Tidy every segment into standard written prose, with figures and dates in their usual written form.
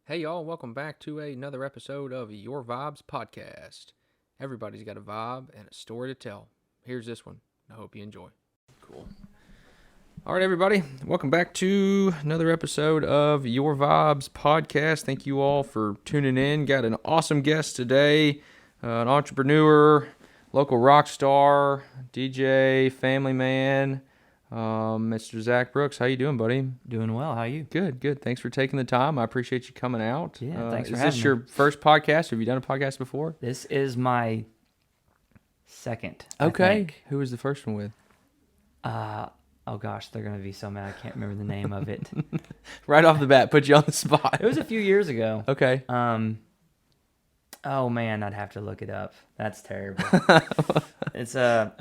Hey y'all, welcome back to another episode of Your Vibes Podcast. Everybody's got a vibe and a story to tell. Here's this one. I hope you enjoy. Cool. All right, everybody, welcome back to another episode of Your Vibes Podcast. Thank you all for tuning in. Got an awesome guest today, an entrepreneur, local rock star, DJ, family man, Mr. Zack Brooks. How you doing, buddy? Doing well. How are you? Good. Thanks for taking the time. I appreciate you coming out. Yeah, thanks for having me. Is this your first podcast? Have you done a podcast before? This is my second. Okay. I think. Who was the first one with? Oh gosh, they're gonna be so mad. I can't remember the name of it. Right off the bat, put you on the spot. It was a few years ago. Okay. Oh man, I'd have to look it up. That's terrible. It's the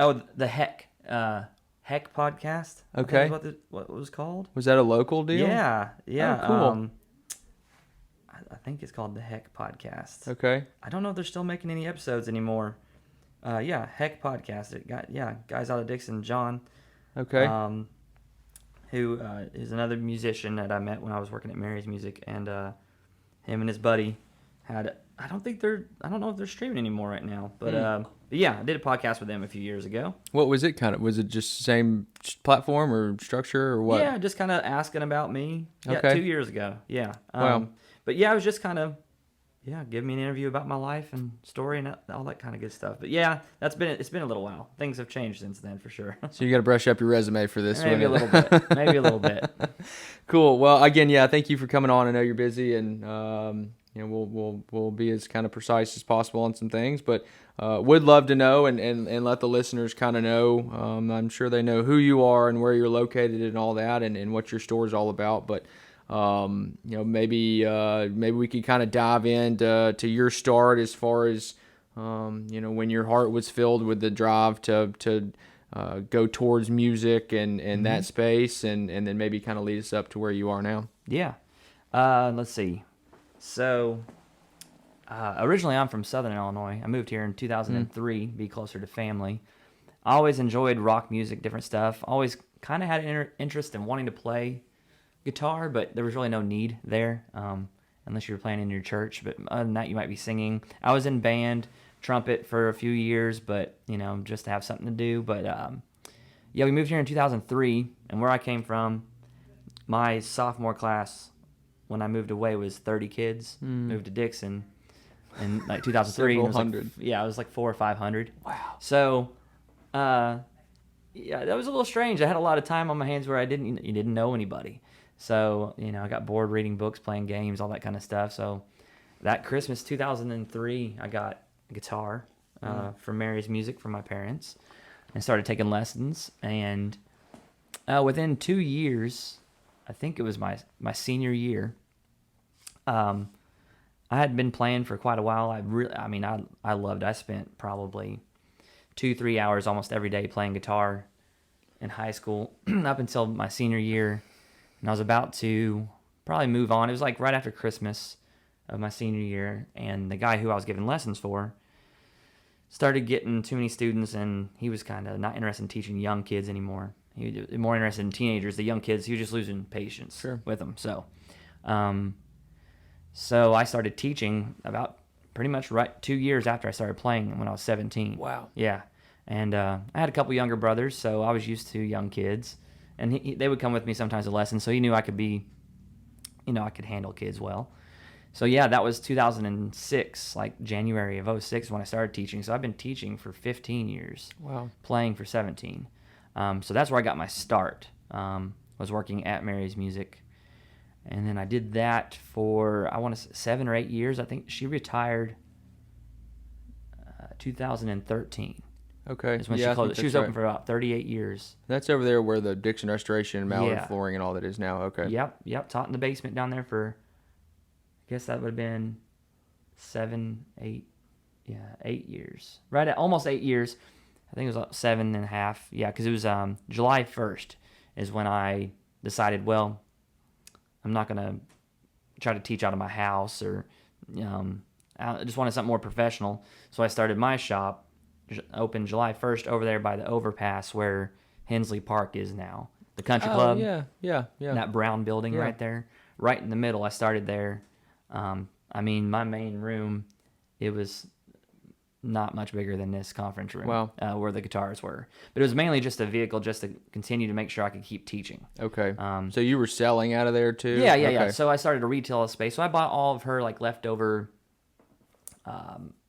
Heck podcast. Okay. What it was called? Was that a local deal? Yeah. Oh, cool. I think it's called the Heck podcast. Okay. I don't know if they're still making any episodes anymore. Heck podcast. It got guys out of Dickson, John. Okay. Who is another musician that I met when I was working at Mary's Music, and him and his buddy had. I don't know if they're streaming anymore right now, but yeah, I did a podcast with them a few years ago. What was it Was it just same platform or structure or what? Yeah, just kind of asking about me. Yeah, Okay. 2 years ago. Yeah. Wow. But yeah, I was just kind of giving me an interview about my life and story and all that kind of good stuff. But yeah, it's been a little while. Things have changed since then for sure. So you got to brush up your resume for this one. Maybe a little bit. Maybe a little bit. Cool. Well, again, thank you for coming on. I know you're busy, and we'll be as kind of precise as possible on some things, but would love to know and let the listeners kind of know. I'm sure they know who you are and where you're located and all that, and what your store is all about. But maybe we could kind of dive into your start as far as when your heart was filled with the drive to go towards music and that space, and then maybe kind of lead us up to where you are now. Yeah. Let's see. So, originally I'm from Southern Illinois. I moved here in 2003 to be closer to family. I always enjoyed rock music, different stuff. Always kind of had an interest in wanting to play guitar, but there was really no need there, unless you were playing in your church. But other than that, you might be singing. I was in band, trumpet for a few years, but, just to have something to do. But, we moved here in 2003, and where I came from, my sophomore class, when I moved away, was 30 kids. Moved to Dickson in like 2003. Several it was hundred. It was like 400 or 500. Wow. So, that was a little strange. I had a lot of time on my hands where you didn't know anybody. So, I got bored reading books, playing games, all that kind of stuff. So, that Christmas 2003, I got a guitar from Mary's Music from my parents and started taking lessons. And within 2 years, I think it was my senior year. I had been playing for quite a while. I loved it. I spent probably 2-3 hours almost every day playing guitar in high school up until my senior year. And I was about to probably move on. It was like right after Christmas of my senior year. And the guy who I was giving lessons for started getting too many students, and he was kind of not interested in teaching young kids anymore. He was more interested in teenagers. The young kids, he was just losing patience with them. So, so I started teaching about pretty much right 2 years after I started playing when I was 17. Wow. Yeah. And I had a couple younger brothers, so I was used to young kids. And they would come with me sometimes to lessons, so he knew I could I could handle kids well. So, yeah, that was 2006, like January of 2006 when I started teaching. So I've been teaching for 15 years. Wow. Playing for 17. So that's where I got my start, was working at Mary's Music. And then I did that for, I want to say 7 or 8 years. I think she retired 2013. Okay. Is when she closed. She was open for about 38 years. That's over there where the Dickson Restoration, Mallard flooring, and all that is now. Okay. Yep. Taught in the basement down there for, I guess that would have been 8 years. Right at almost 8 years. I think it was like 7.5. Yeah, because it was July 1st is when I decided, well, I'm not going to try to teach out of my house, or I just wanted something more professional. So I started my shop, opened July 1st over there by the overpass where Hensley Park is now. The country club. Yeah. That brown building right there. Right in the middle. I started there. I mean, my main room, it was not much bigger than this conference room. Wow. Where the guitars were. But it was mainly just a vehicle just to continue to make sure I could keep teaching. Okay. So you were selling out of there too? Yeah. Okay. So I started a retail space. So I bought all of her like leftover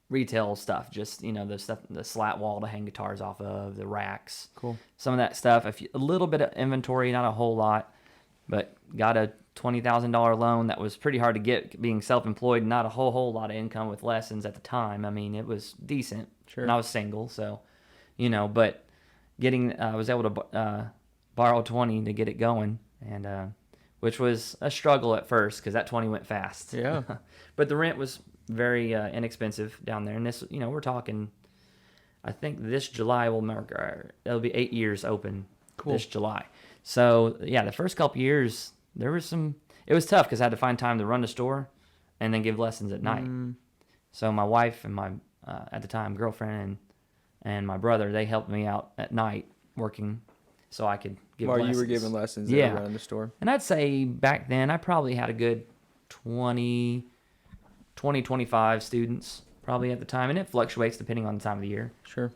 retail stuff. Just, the stuff, the slat wall to hang guitars off of, the racks. Cool. Some of that stuff. A little bit of inventory, not a whole lot. But got a $20,000 loan that was pretty hard to get being self-employed, not a whole lot of income with lessons at the time. I mean, it was decent. Sure. And I was single, so, but I was able to borrow 20 to get it going, and which was a struggle at first because that 20 went fast. Yeah. But the rent was very inexpensive down there. And this, we're talking, I think this July will it'll be 8 years open. Cool. This July. So, yeah, the first couple years, it was tough because I had to find time to run the store and then give lessons at night. So my wife and my, at the time, girlfriend and my brother, they helped me out at night working so I could give lessons. While you were giving lessons, yeah, running the store. And I'd say back then I probably had a good 25 students probably at the time. And it fluctuates depending on the time of the year. Sure.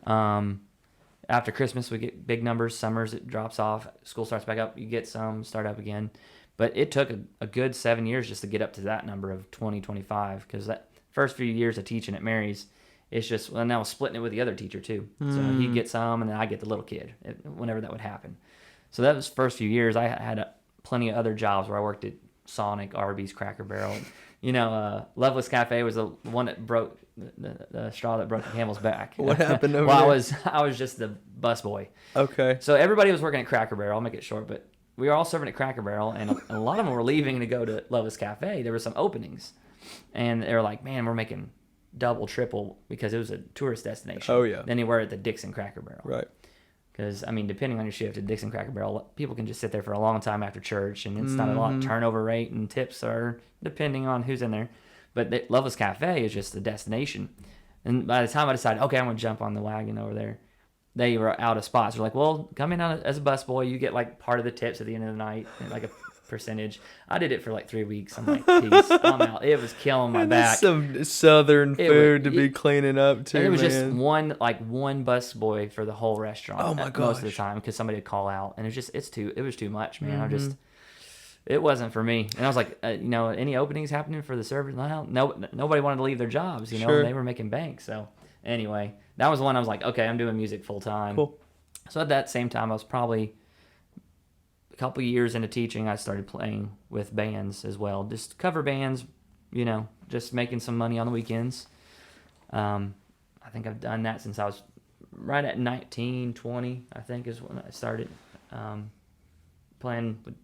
After Christmas, we get big numbers. Summers, it drops off. School starts back up. You get some, start up again. But it took a good 7 years just to get up to that number of 25, because that first few years of teaching at Mary's, it's just, and I was splitting it with the other teacher too. So he'd get some, and then I get the little kid, whenever that would happen. So that was first few years. I had plenty of other jobs where I worked at Sonic, Arby's, Cracker Barrel. Loveless Cafe was the one that broke the straw that broke the camel's back. What happened over well, there? I was just the bus boy. Okay. So everybody was working at Cracker Barrel. I'll make it short, but we were all serving at Cracker Barrel, and a lot of them were leaving to go to Loveless Cafe. There were some openings, and they were like, "Man, we're making double, triple," because it was a tourist destination. Oh yeah. Than they were at the Dickson Cracker Barrel. Right. Because, I mean, depending on your shift at Dickson Cracker Barrel, people can just sit there for a long time after church, and it's not a lot of turnover rate, and tips are depending on who's in there. But Loveless Cafe is just a destination. And by the time I decided, okay, I'm going to jump on the wagon over there, they were out of spots. They're like, well, come in as a busboy. You get like part of the tips at the end of the night, like a percentage. I did it for like 3 weeks. I'm like, peace, I'm out. It was killing my back. Some southern food to be cleaning up too. And it was man. just one busboy for the whole restaurant. Oh my gosh. Most of the time, because somebody would call out, and it was too much, man. It wasn't for me. And I was like, any openings happening for the servers? No, nobody wanted to leave their jobs. Sure. And they were making bank. So anyway, that was the one I was like, okay, I'm doing music full time. Cool. So at that same time, I was probably a couple years into teaching. I started playing with bands as well, just cover bands. Just making some money on the weekends. I think I've done that since I was right at 19, 20, I think is when I started playing with,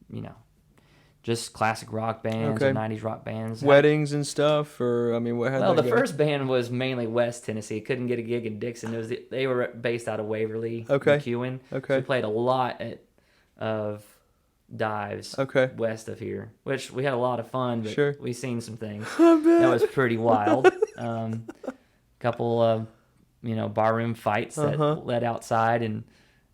just classic rock bands and 90s rock bands. Weddings and stuff, or I mean, what had Well, that the go? first band was mainly West Tennessee. Couldn't get a gig in Dickson. They were based out of Waverly, McEwen. Okay. So we played a lot of dives west of here, which we had a lot of fun, but we seen some things. That was pretty wild. Couple of, barroom fights that led outside, and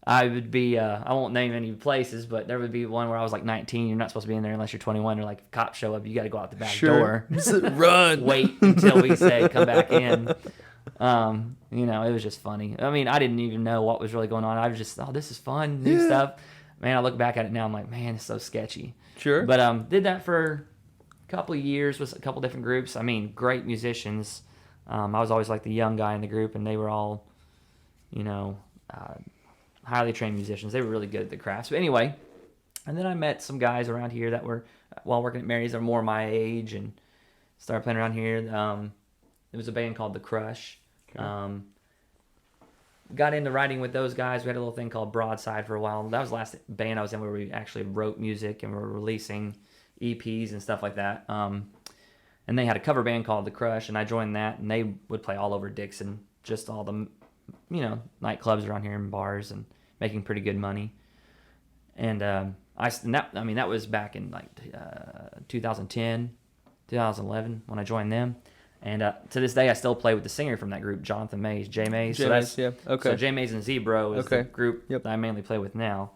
I would be, I won't name any places, but there would be one where I was like 19. You're not supposed to be in there unless you're 21. Or like if cops show up, you got to go out the back door. Run. Wait until we say come back in. It was just funny. I mean, I didn't even know what was really going on. I was just, this is fun, new stuff. Man, I look back at it now, I'm like, man, it's so sketchy. Sure. But did that for a couple of years with a couple different groups. I mean, great musicians. I was always like the young guy in the group, and they were all, highly trained musicians. They were really good at the craft. So anyway, and then I met some guys around here that were, while working at Mary's, they're more my age, and started playing around here. There was a band called The Crush. Okay. Got into writing with those guys. We had a little thing called Broadside for a while. That was the last band I was in where we actually wrote music and were releasing EPs and stuff like that. And they had a cover band called The Crush, and I joined that, and they would play all over Dickson, just all the nightclubs around here and bars, and making pretty good money. And that was back in like 2010, 2011 when I joined them. And to this day, I still play with the singer from that group, Jonathan Mays, J Mays. So J Mays and Zebro is the group that I mainly play with now.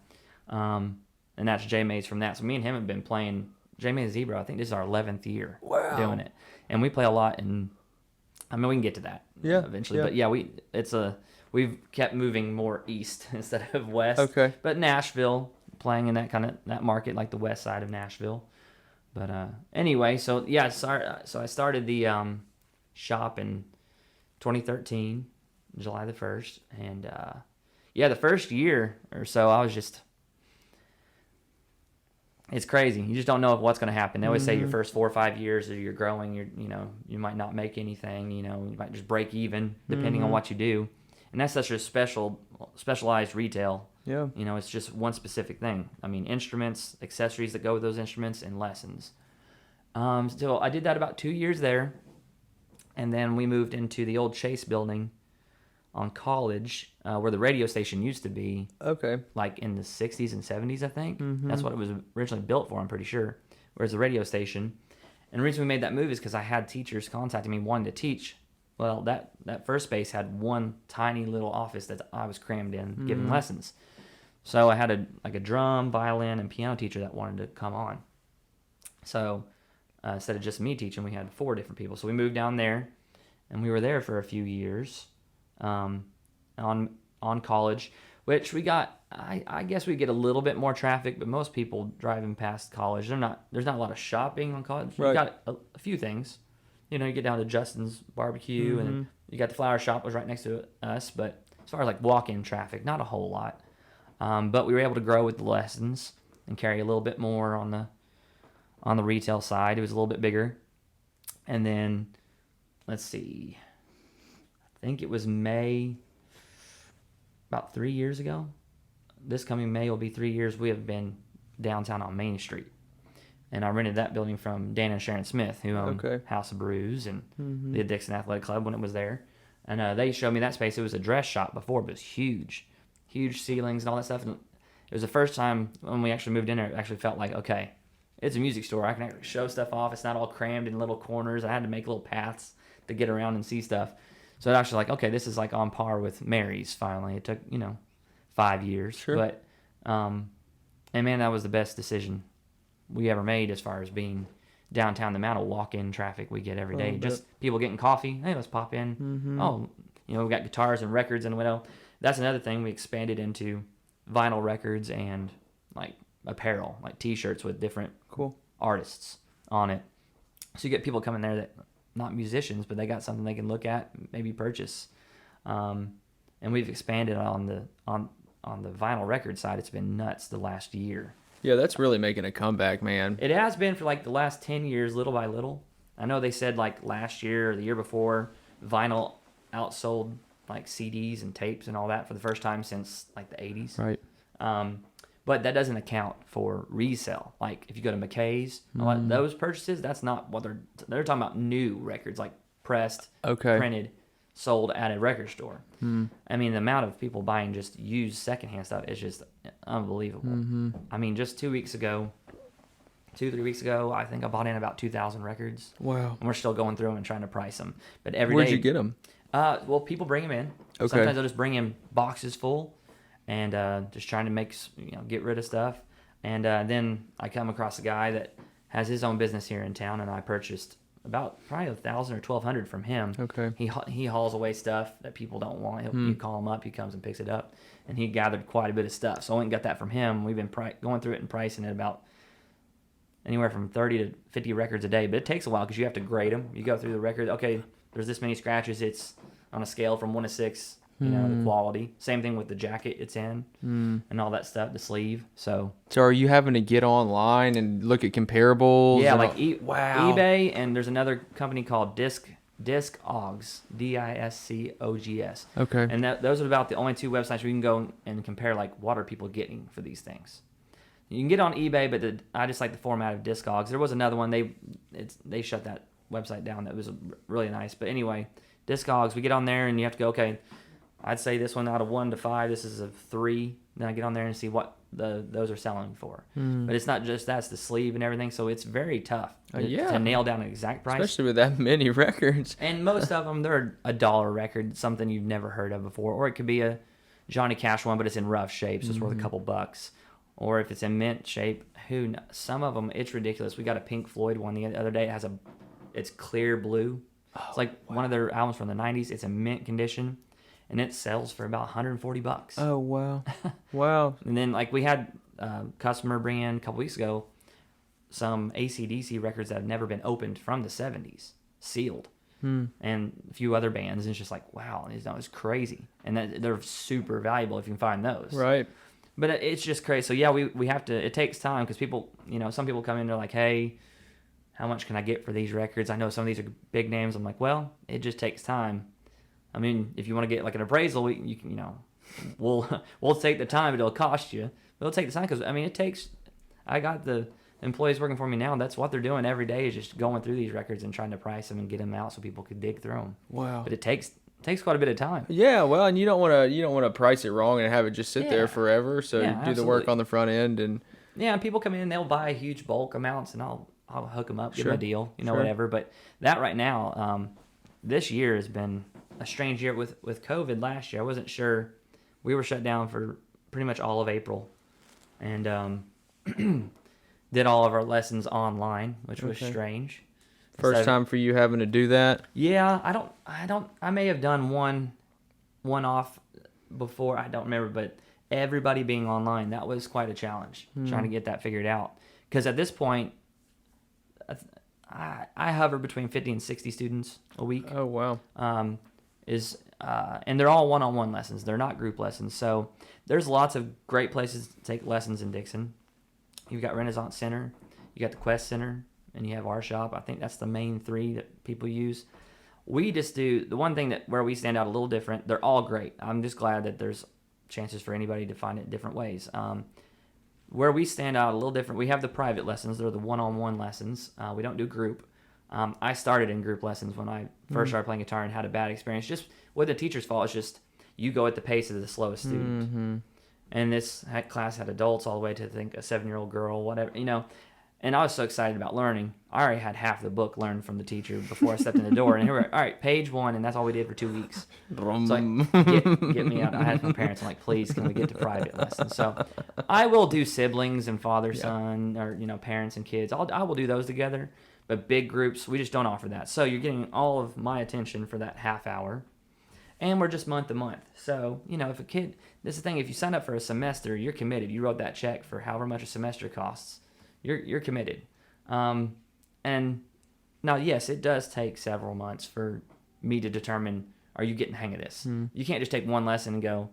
And that's J Mays from that. So me and him have been playing Jamie and Zebra, I think this is our 11th year Wow. doing it. And we play a lot in, I mean, we can get to that eventually. But yeah, we've kept moving more east instead of west. Okay. But Nashville, playing in that market, like the west side of Nashville. But anyway, so yeah, so I started the shop in 2013, July the 1st. And yeah, the first year or so, I was just, it's crazy. You just don't know what's going to happen. They always say your first 4 or 5 years, you're growing, you might not make anything, you might just break even depending on what you do. And that's such a specialized retail. Yeah. It's just one specific thing. I mean, instruments, accessories that go with those instruments, and lessons. So I did that about 2 years there. And then we moved into the old Chase building on College, where the radio station used to be. Okay. Like in the 60s and 70s, I think. That's what it was originally built for, I'm pretty sure. Whereas the radio station. And the reason we made that move is because I had teachers contacting me wanting to teach. Well, that first space had one tiny little office that I was crammed in giving lessons. So I had a drum, violin, and piano teacher that wanted to come on. So instead of just me teaching, we had 4 different people. So we moved down there, and we were there for a few years on College, which we got, I guess we get a little bit more traffic, but most people driving past College, there's not a lot of shopping on College. Right. You got a few things. You get down to Justin's Barbecue, and you got the flower shop was right next to us. But as far as like walk-in traffic, not a whole lot. But we were able to grow with the lessons and carry a little bit more on the retail side. It was a little bit bigger. And then, let's see, I think it was May, about 3 years ago. This coming May will be 3 years. We have been downtown on Main Street. And I rented that building from Dan and Sharon Smith, who owned House of Brews and the Dickson Athletic Club when it was there. And they showed me that space. It was a dress shop before, but it was huge. Huge ceilings and all that stuff. And it was the first time when we actually moved in there, it actually felt like, okay, it's a music store. I can actually show stuff off. It's not all crammed in little corners. I had to make little paths to get around and see stuff. So it actually like, okay, this is like on par with Mary's finally. It took, 5 years. Sure. But, and man, that was the best decision we ever made as far as being downtown. The amount of walk-in traffic we get every day. Just people getting coffee. Hey, let's pop in. Oh, we got guitars and records and whatever. That's another thing. We expanded into vinyl records and like apparel, like T-shirts with different artists on it. So you get people coming there that not musicians, but they got something they can look at, maybe purchase. And we've expanded on the vinyl record side. It's been nuts the last year. Yeah, that's really making a comeback, man. It has been for like the last 10 years, little by little. I know they said like last year or the year before, vinyl outsold like CDs and tapes and all that for the first time since like the 80s. Right. But that doesn't account for resale. Like if you go to McKay's, those purchases, that's not what they're talking about. New records, like pressed, printed, sold at a record store. I mean, the amount of people buying just used secondhand stuff is just unbelievable. I mean, just 2 weeks ago, 2-3 weeks ago, I think I bought in about 2,000 records. Wow. And we're still going through them and trying to price them. But every day. Where'd you get them? Well, people bring them in. Okay. Sometimes they'll just bring in boxes full and just trying to make, get rid of stuff. And then I come across a guy that has his own business here in town, and I purchased about probably 1,000 or 1,200 from him. Okay. He hauls away stuff that people don't want. You call him up, he comes and picks it up, and he gathered quite a bit of stuff. So I went and got that from him. We've been going through it and pricing it about anywhere from 30 to 50 records a day, but it takes a while because you have to grade them. You go through the record. Okay, there's this many scratches. It's on a scale from 1 to 6. The quality. Same thing with the jacket it's in and all that stuff, the sleeve. So are you having to get online and look at comparables? Yeah, like wow. eBay, and there's another company called Discogs, Discogs. Okay. And those are about the only 2 websites where you can go and compare like what are people getting for these things. You can get on eBay, but I just like the format of Discogs. There was another one. They shut that website down. That was really nice. But anyway, Discogs, we get on there and you have to go, okay, I'd say this one out of 1 to 5, this is a 3. Then I get on there and see what those are selling for. But it's not just that's the sleeve and everything, so it's very tough to nail down an exact price. Especially with that many records. And most of them, they're a $1 record, something you've never heard of before. Or it could be a Johnny Cash one, but it's in rough shape, so it's worth a couple bucks. or if it's in mint shape, some of them, it's ridiculous. We got a Pink Floyd one the other day. It's clear blue. It's like one of their albums from the 90s. It's in mint condition, and it sells for about $140. Oh, wow. Wow. And then, like, we had a customer bring in a couple weeks ago some AC/DC records that have never been opened from the 70s, sealed, and a few other bands. And it's just like, wow, it's crazy. And they're super valuable if you can find those. Right. But it's just crazy. So, yeah, we have to, it takes time because people, some people come in, they're like, hey, how much can I get for these records? I know some of these are big names. I'm like, well, it just takes time. I mean, if you want to get like an appraisal, you can, we'll take the time, but it'll cost you. But it'll take the time because, I mean, I got the employees working for me now, that's what they're doing every day is just going through these records and trying to price them and get them out so people could dig through them. Wow. But it takes quite a bit of time. Yeah, well, and you don't want to price it wrong and have it just sit there forever. So you do the work on the front end and people come in, they'll buy huge bulk amounts and I'll hook them up, give them a deal, Sure. whatever. But that right now, this year has been a strange year with COVID. Last year, I wasn't sure. We were shut down for pretty much all of April, and did all of our lessons online, which was strange. First time for you having to do that? Yeah, I may have done one off before, I don't remember, but everybody being online, that was quite a challenge, trying to get that figured out. Because at this point, I hover between 50 and 60 students a week. Oh, wow. And they're all one-on-one lessons. They're not group lessons. So there's lots of great places to take lessons in Dickson. You've got Renaissance Center, you got the Quest Center, and you have our shop. I think that's the main three that people use. We just do the one thing where we stand out a little different. They're all great. I'm just glad that there's chances for anybody to find it different ways. Where we stand out a little different, we have the private lessons. They're the one-on-one lessons. We don't do group. I started in group lessons when I first started playing guitar and had a bad experience. Just with the teacher's fault, it's just you go at the pace of the slowest student. Mm-hmm. And this class had adults all the way to, I think, a 7-year-old girl, whatever, And I was so excited about learning. I already had half the book learned from the teacher before I stepped in the door. And here we're all right, page 1, and that's all we did for 2 weeks. It's like, get me out. I had my parents. I'm like, please, can we get to private lessons? So I will do siblings and father, son, or, parents and kids. I will do those together. But big groups, we just don't offer that. So you're getting all of my attention for that half hour. And we're just month to month. So, if a kid, this is the thing, if you sign up for a semester, you're committed. You wrote that check for however much a semester costs. You're committed. And now, yes, it does take several months for me to determine, are you getting the hang of this? You can't just take one lesson and go,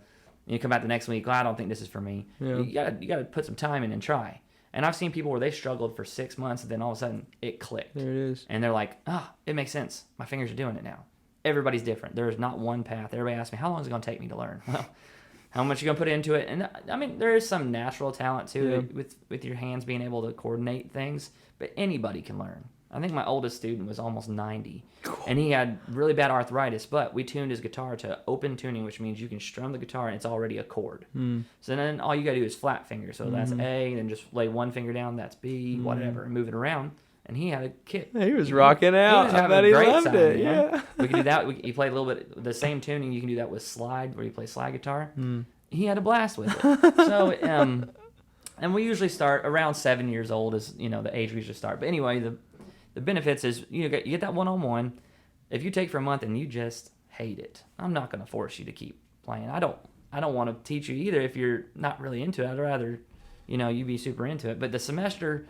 you come back the next week, I don't think this is for me. Yeah. You got to put some time in and try. And I've seen people where they struggled for 6 months and then all of a sudden it clicked. There it is. And they're like, it makes sense. My fingers are doing it now. Everybody's different. There's not one path. Everybody asks me, how long is it going to take me to learn? Well, how much you going to put into it? And I mean, there is some natural talent to it with your hands being able to coordinate things, but anybody can learn. I think my oldest student was almost 90, and he had really bad arthritis, but we tuned his guitar to open tuning, which means you can strum the guitar and it's already a chord. So then all you got to do is flat finger. So that's A, and then just lay one finger down, that's B, whatever, and move it around. And he had a kit. He was rocking out. He was I bet he loved time, it. Yeah. We could do that. He played a little bit the same tuning. You can do that with slide, where you play slide guitar. He had a blast with it. So, and we usually start around 7 years old is the age we usually start. But anyway, the benefits is you get that one-on-one. If you take for a month and you just hate it, I'm not going to force you to keep playing. I don't want to teach you either if you're not really into it. I'd rather you be super into it. But the semester.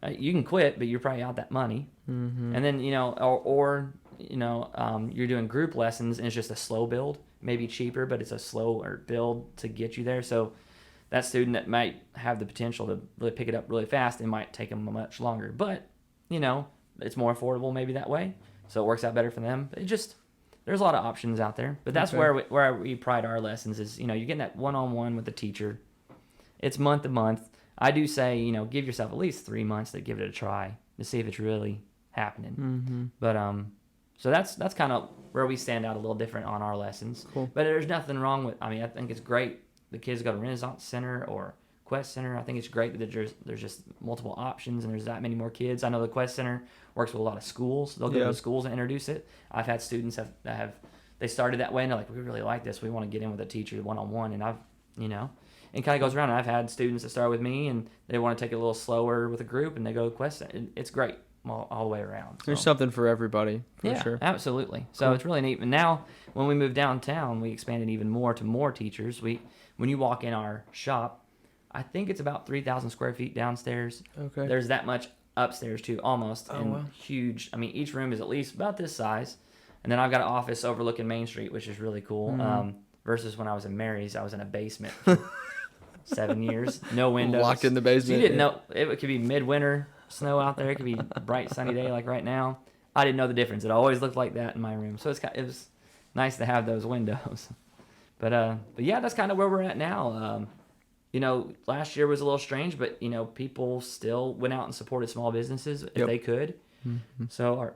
You can quit, but you're probably out that money. And then, or you're doing group lessons and it's just a slow build, maybe cheaper, but it's a slower build to get you there. So that student that might have the potential to really pick it up really fast, it might take them much longer. But, it's more affordable maybe that way. So it works out better for them. But there's a lot of options out there. But that's where we pride our lessons is, you're getting that one-on-one with the teacher. It's month to month. I do say, give yourself at least 3 months to give it a try to see if it's really happening. But so that's kind of where we stand out a little different on our lessons. Cool. But there's nothing wrong with. I mean, I think it's great. The kids go to Renaissance Center or Quest Center. I think it's great that there's just multiple options and there's that many more kids. I know the Quest Center works with a lot of schools. They'll go to the schools and introduce it. I've had students that they started that way and they're like, we really like this. We want to get in with a teacher one-on-one, and And kind of goes around. And I've had students that start with me and they want to take it a little slower with a group and they go Quest. It's great all the way around. So. There's something for everybody, for Yeah, sure. absolutely. So it's really neat. And now when we moved downtown, we expanded even more to more teachers. When you walk in our shop, I think it's about 3,000 square feet downstairs. Okay. There's that much upstairs too, almost. Oh, and wow. huge. I mean, each room is at least about this size. And then I've got an office overlooking Main Street, which is really cool. Versus when I was in Mary's, I was in a basement for 7 years. No windows. Locked in the basement. So you didn't know. It could be midwinter snow out there. It could be a bright sunny day like right now. I didn't know the difference. It always looked like that in my room. So it was nice to have those windows. But yeah, that's kind of where we're at now. Last year was a little strange, but people still went out and supported small businesses if they could. Mm-hmm. So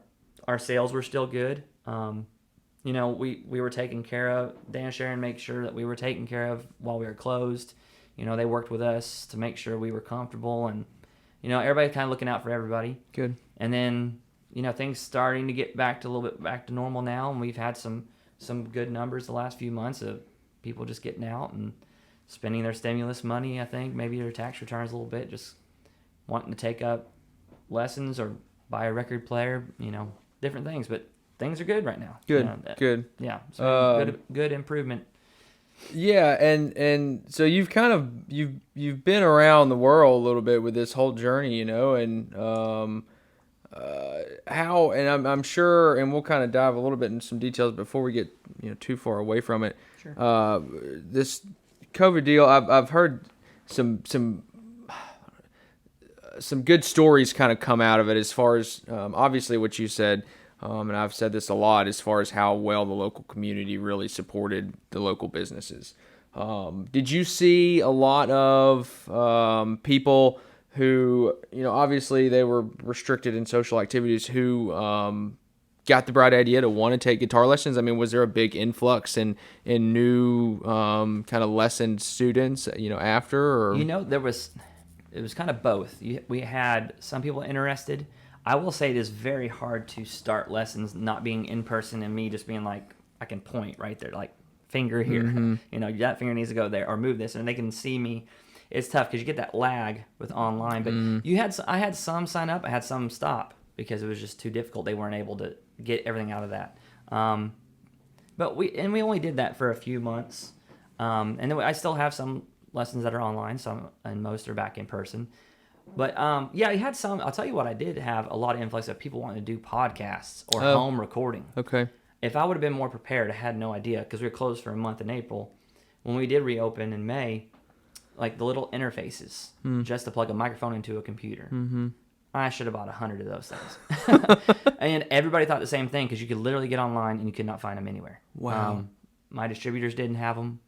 our sales were still good. We were taken care of. Dan and Sharon make sure that we were taken care of while we were closed. They worked with us to make sure we were comfortable, and everybody kind of looking out for everybody. Good. And then things starting to get back to a little bit back to normal now, and we've had some good numbers the last few months of people just getting out and spending their stimulus money. I think maybe their tax returns a little bit, just wanting to take up lessons or buy a record player. Different things, but things are good right now. Good. Good. Yeah. So good improvement. Yeah, and so you've been around the world a little bit with this whole journey, and how, and I'm sure, and we'll kind of dive a little bit into some details before we get too far away from it. Sure. This COVID deal, I've heard some good stories kind of come out of it, as far as obviously what you said. And I've said this a lot, as far as how well the local community really supported the local businesses. Did you see a lot of people who, obviously they were restricted in social activities, who got the bright idea to want to take guitar lessons? I mean, was there a big influx in new kind of lesson students, after? Or? It was kind of both. We had some people interested. I will say it is very hard to start lessons not being in person and me just being like, I can point right there, like finger here. Mm-hmm. That finger needs to go there, or move this, and they can see me. It's tough because you get that lag with online. But I had some sign up, I had some stop because it was just too difficult. They weren't able to get everything out of that. But we only did that for a few months, and then I still have some lessons that are online. Some and most are back in person. But I had some. I'll tell you what, I did have a lot of influx of people wanting to do podcasts or home recording. Okay. If I would have been more prepared, I had no idea, because we were closed for a month in April. When we did reopen in May, like the little interfaces, just to plug a microphone into a computer. Mm-hmm. I should have bought 100 of those things. And everybody thought the same thing, because you could literally get online and you could not find them anywhere. Wow. My distributors didn't have them,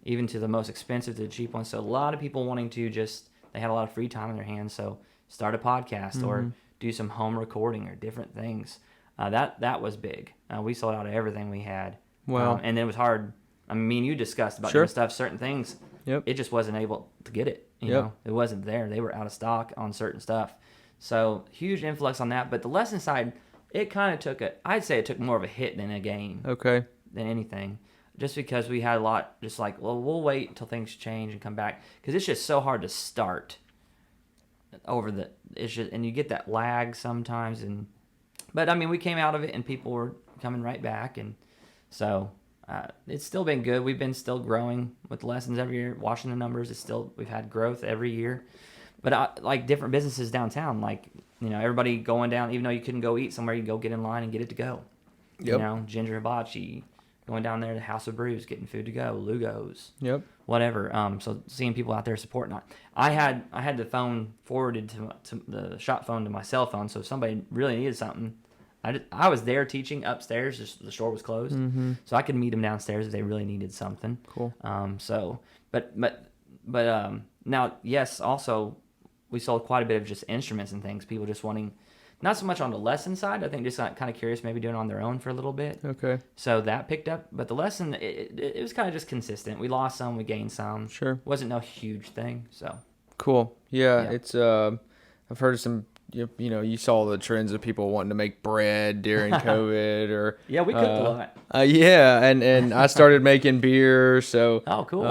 even to the most expensive to the cheap ones. So a lot of people wanting to they had a lot of free time in their hands, so start a podcast or do some home recording or different things. That was big. We sold out of everything we had. Wow. And then it was hard. I mean, you discussed about Sure. doing stuff, certain things. Yep. It just wasn't able to get it. It wasn't there. They were out of stock on certain stuff. So huge influx on that. But the lesson side, it kind of I'd say it took more of a hit than a gain. Okay. Than anything. Just because we had a lot, just like, well, we'll wait until things change and come back, because it's just so hard to start and you get that lag sometimes. But I mean, we came out of it and people were coming right back, and so it's still been good. We've been still growing with lessons every year, watching the numbers. We've had growth every year. But like different businesses downtown, like everybody going down, even though you couldn't go eat somewhere, you go get in line and get it to go. Yep. Ginger hibachi. Going down there to House of Brews, getting food to go, Lugo's, Yep. whatever. So seeing people out there supporting it. I had the phone forwarded to the shop phone to my cell phone, so if somebody really needed something, I was there teaching upstairs. Just the store was closed, so I could meet them downstairs if they really needed something. Cool. But now, yes, also we sold quite a bit of just instruments and things. People just wanting. Not so much on the lesson side. I think just kind of curious, maybe doing it on their own for a little bit. Okay. So that picked up. But the lesson, it was kind of just consistent. We lost some, we gained some. Sure. Wasn't no huge thing. So. Cool. Yeah. It's I've heard of some you saw the trends of people wanting to make bread during COVID, or Yeah, we cooked a lot. Yeah, and I started making beer, so Oh, cool.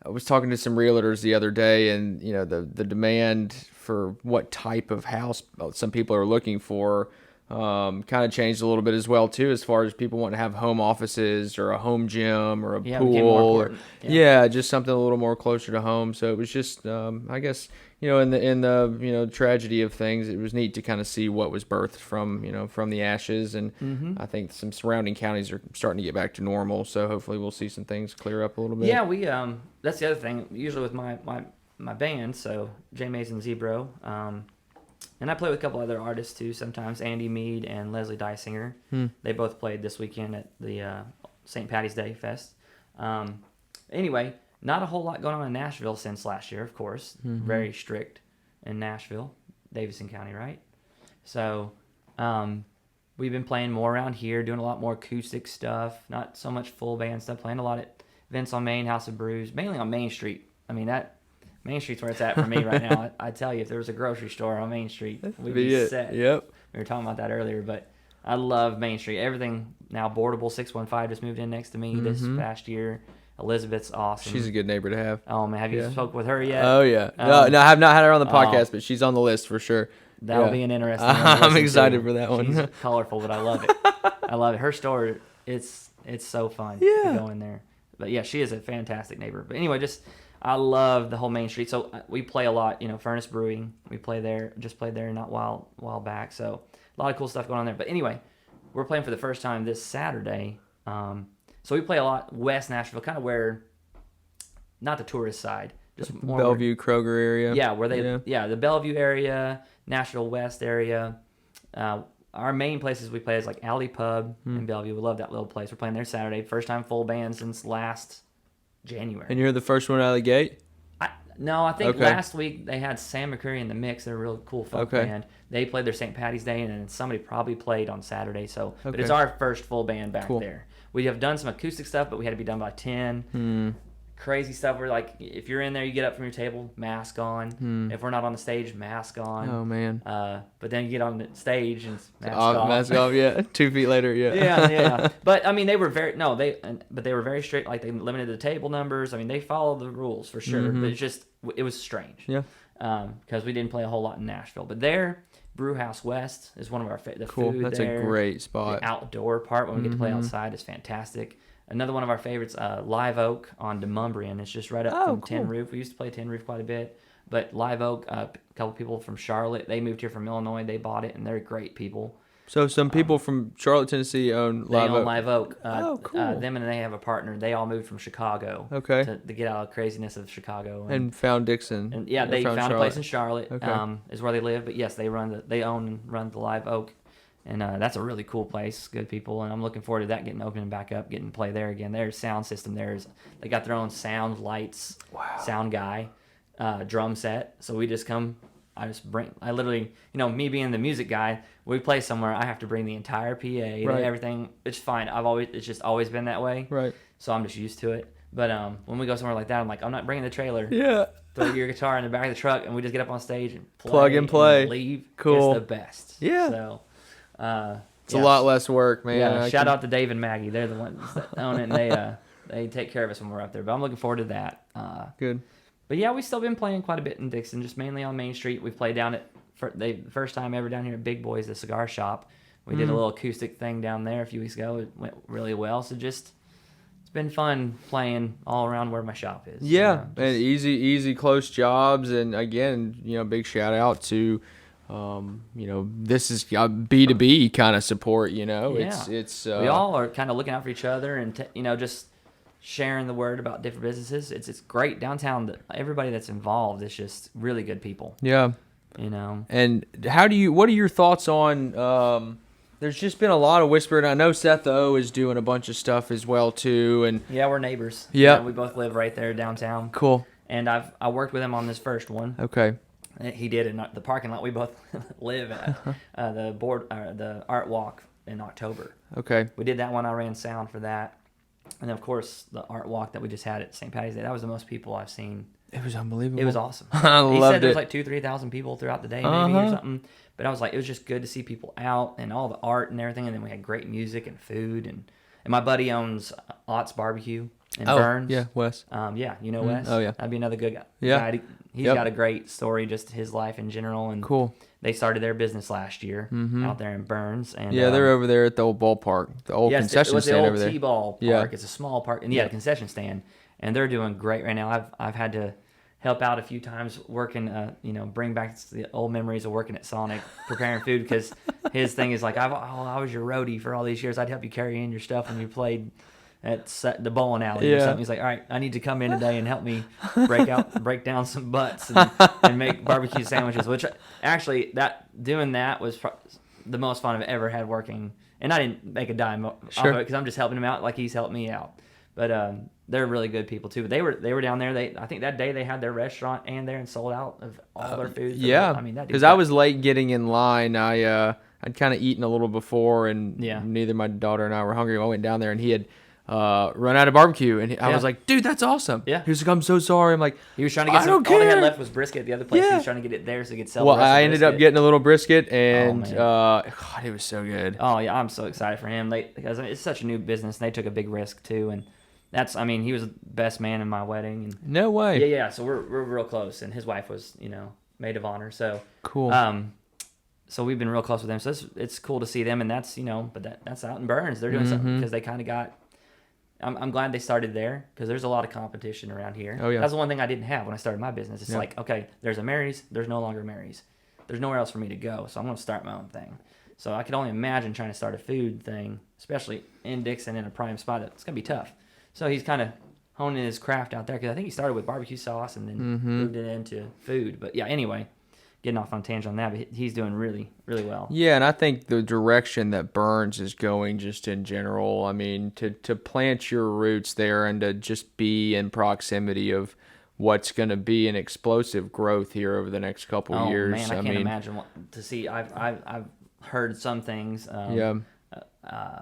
I was talking to some realtors the other day, and the demand for what type of house some people are looking for kind of changed a little bit as well too, as far as people want to have home offices or a home gym or a Yeah, it became more pool, important. yeah, just something a little more closer to home. So it was just, I guess, in the tragedy of things, it was neat to kind of see what was birthed from the ashes, and I think some surrounding counties are starting to get back to normal. So hopefully we'll see some things clear up a little bit. Yeah, we that's the other thing. Usually with my band, so J Mason Zebro, and I play with a couple other artists too. Sometimes Andy Mead and Leslie Dysinger. They both played this weekend at the St. Patty's Day Fest. Anyway, not a whole lot going on in Nashville since last year, of course. Very strict in Nashville, Davidson County, right? So we've been playing more around here, doing a lot more acoustic stuff, not so much full band stuff, playing a lot at Vince on Main, House of Brews, mainly on Main Street. I mean, that Main Street's where it's at for me right now. I tell you, if there was a grocery store on Main Street, we'd be set. Yep. We were talking about that earlier, but I love Main Street. Everything now, Boardable 615 just moved in next to me this past year. Elizabeth's awesome. She's a good neighbor to have. Oh, man. Have you spoke with her yet? Oh, yeah. No, I have not had her on the podcast, but she's on the list for sure. That'll be an interesting one to I'm listen excited to. for that one. She's colorful, but I love it. I love it. Her store, it's so fun to go in there. But, yeah, she is a fantastic neighbor. But anyway, I love the whole Main Street. So we play a lot, Furnace Brewing. We play there, just played there not a while back. So a lot of cool stuff going on there. But anyway, we're playing for the first time this Saturday. So we play a lot West Nashville, kind of where, not the tourist side, just more Bellevue, Kroger area. Yeah, where the Bellevue area, Nashville West area. Our main places we play is like Alley Pub in Bellevue. We love that little place. We're playing there Saturday. First time full band since last January. And you're the first one out of the gate? No, I think last week they had Sam McCurry in the mix. They're a real cool folk band. They played their St. Patty's Day, and then somebody probably played on Saturday. So, but it's our first full band back there. We have done some acoustic stuff, but we had to be done by 10. Crazy stuff where, like, if you're in there, you get up from your table, mask on. If we're not on the stage, mask on. Oh, man. But then you get on the stage and mask off. Mask off, yeah. 2 feet later, yeah. Yeah. But, I mean, they were very very strict. Like, they limited the table numbers. I mean, they followed the rules for sure. But it was strange. Yeah. Because we didn't play a whole lot in Nashville. But there, Brewhouse West is one of our favorites. Cool. Food That's there, a great spot. The outdoor part when we get to play outside is fantastic. Another one of our favorites, Live Oak on Demumbrian. It's just right up from Tin Roof. We used to play Tin Roof quite a bit. But Live Oak, a couple people from Charlotte, they moved here from Illinois. They bought it, and they're great people. So some people from Charlotte, Tennessee own Live Oak. They own Live Oak. Cool. Them and they have a partner. They all moved from Chicago. Okay. To get out of the craziness of Chicago. And found Dickson. And yeah, they found a place in Charlotte. Okay. Is where they live. But yes, they own and run the Live Oak. And that's a really cool place, good people, and I'm looking forward to that getting open back up, getting to play there again. Their sound system they got their own sound, lights, sound guy, drum set. So we just come, I literally, me being the music guy, we play somewhere, I have to bring the entire PA, everything. It's fine. It's just always been that way. Right. So I'm just used to it. But when we go somewhere like that, I'm like, I'm not bringing the trailer. Yeah. Throw your guitar in the back of the truck, and we just get up on stage and plug and play. And leave. Cool. It's the best. Yeah. So. It's a lot less work, man. Yeah, shout out to Dave and Maggie. They're the ones that own it, and they take care of us when we're up there. But I'm looking forward to that. Good. But yeah, we've still been playing quite a bit in Dickson, just mainly on Main Street. We've played down the first time ever down here at Big Boys, the cigar shop. We did a little acoustic thing down there a few weeks ago. It went really well. So it's been fun playing all around where my shop is. Yeah, and easy, close jobs. And again, big shout out to, this is B2B kind of support. It's we all are kind of looking out for each other and just sharing the word about different businesses. It's great downtown. Everybody that's involved is just really good people. Yeah. And what are your thoughts on? There's just been a lot of whispering. I know Seth O is doing a bunch of stuff as well too, and yeah, we're neighbors. Yeah, we both live right there downtown. Cool. And I worked with him on this first one. Okay. He did in the parking lot we both live at. The art walk in October. Okay. We did that one. I ran sound for that, and of course the art walk that we just had at St. Patty's Day. That was the most people I've seen It was unbelievable. It was awesome. I He loved said there was it. like 2,000-3,000 people throughout the day, maybe or something. But I was like, it was just good to see people out and all the art and everything. And then we had great music and food. And my buddy owns Ott's Barbecue in Burns. Yeah, Wes. Yeah, you know Wes. Oh, yeah. That'd be another good guy. Yeah. He's got a great story, just his life in general. And Cool. they started their business last year out there in Burns. And Yeah, they're over there at the old ballpark, the old concession stand over there. It was the old T-ball park. It's a small park, and a concession stand. And they're doing great right now. I've had to help out a few times working, bring back the old memories of working at Sonic, preparing food, because his thing is like, I was your roadie for all these years. I'd help you carry in your stuff when you played at the bowling alley or something. He's like, all right, I need to come in today and help me break down some butts and make barbecue sandwiches, which actually doing that was the most fun I've ever had working. And I didn't make a dime off of it because I'm just helping him out like he's helped me out. But they're really good people too. But they were down there. I think that day they had their restaurant and there and sold out of all their food. Yeah, I mean, because I was late getting in line. I'd kind of eaten a little before, and neither my daughter and I were hungry. I went down there, and he had run out of barbecue, and I was like, "Dude, that's awesome." Yeah, he was like, "I'm so sorry." I'm like, he was trying to get all they had left was brisket at the other place. He was trying to get it there so he could sell. Well, the rest I of ended up getting a little brisket, and God, it was so good. Oh yeah, I'm so excited for him. Because it's such a new business, and they took a big risk too, and. He was the best man in my wedding. And no way. Yeah. So we're real close, and his wife was, maid of honor. So cool. So we've been real close with them. So it's cool to see them, and that's but that's out in Burns. They're doing something because they kind of got. I'm glad they started there because there's a lot of competition around here. Oh yeah. That's the one thing I didn't have when I started my business. It's like, okay, there's a Mary's, there's no longer Mary's. There's nowhere else for me to go, so I'm going to start my own thing. So I could only imagine trying to start a food thing, especially in Dickson in a prime spot. It's going to be tough. So he's kind of honing his craft out there because I think he started with barbecue sauce and then moved it into food. But yeah, anyway, getting off on a tangent on that, but he's doing really, really well. Yeah, and I think the direction that Burns is going just in general, I mean, to plant your roots there and to just be in proximity of what's going to be an explosive growth here over the next couple years. Man, I can't imagine to see. I've heard some things.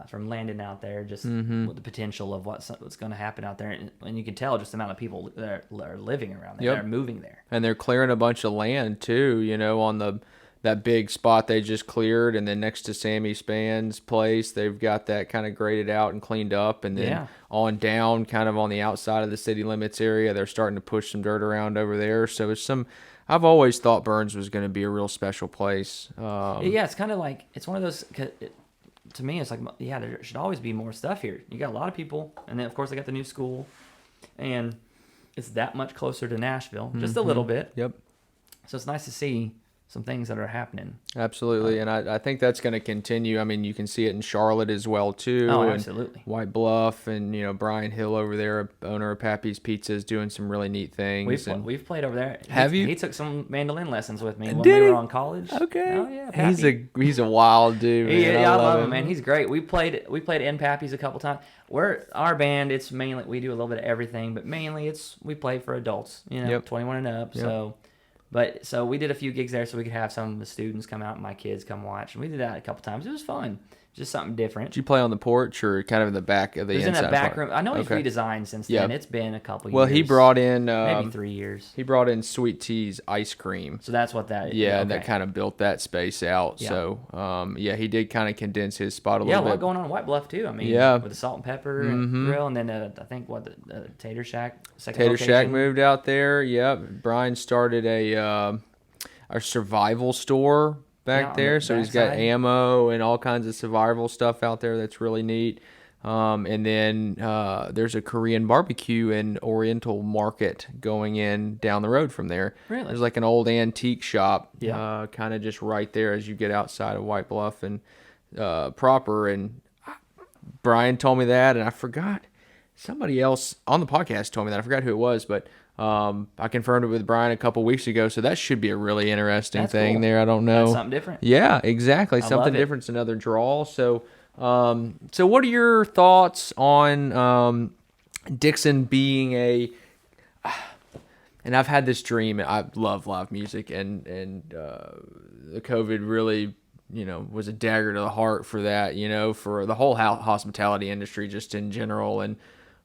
From landing out there, just with the potential of what's going to happen out there, and you can tell just the amount of people that are living around there, that are moving there, and they're clearing a bunch of land too. On that big spot they just cleared, and then next to Sammy Span's place, they've got that kind of graded out and cleaned up, and then on down, kind of on the outside of the city limits area, they're starting to push some dirt around over there. So it's I've always thought Burns was going to be a real special place. It's kind of like it's one of those. To me, it's like, there should always be more stuff here. You got a lot of people, and then, of course, they got the new school, and it's that much closer to Nashville, just a little bit. Yep. So it's nice to see some things that are happening. Absolutely, and I think that's going to continue. I mean, you can see it in Charlotte as well, too. Oh, absolutely. White Bluff, and, Brian Hill over there, owner of Pappy's Pizza, is doing some really neat things. We've played over there. Have you? He took some mandolin lessons with me when we were on college. Okay. Oh, yeah. Pappy. He's a wild dude, man. I love him, man. He's great. We played in Pappy's a couple times. Our band, it's mainly, we do a little bit of everything, but mainly we play for adults, 21 and up, so... So we did a few gigs there so we could have some of the students come out and my kids come watch. And we did that a couple times. It was fun. Just something different. Did you play on the porch or kind of in the back of the inside? It was in that back part? room. I know he's redesigned since then. It's been a couple years. Well, he brought in... maybe 3 years. He brought in Sweet Tea's ice cream. So that's what that is. Yeah, and that kind of built that space out. Yeah. So, he did kind of condense his spot a little bit. Yeah, a lot going on in White Bluff, too. I mean, with the Salt and Pepper and grill, and then I think, the Tater Shack, Tater Shack moved out there. Yep. Brian started a survival store back there, so he's got ammo and all kinds of survival stuff out there that's really neat. And then there's a Korean barbecue and Oriental market going in down the road from there. Really? There's like an old antique shop kind of just right there as you get outside of White Bluff and proper. And Brian told me that, and I forgot. Somebody else on the podcast told me that. I forgot who it was, but I confirmed it with Brian a couple weeks ago, so that should be a really interesting thing there. I don't know. That's something different. Yeah, exactly. Something different. It's another draw. So, so what are your thoughts on Dickson being and I've had this dream. I love live music, and the COVID really, was a dagger to the heart for that, for the whole hospitality industry just in general. And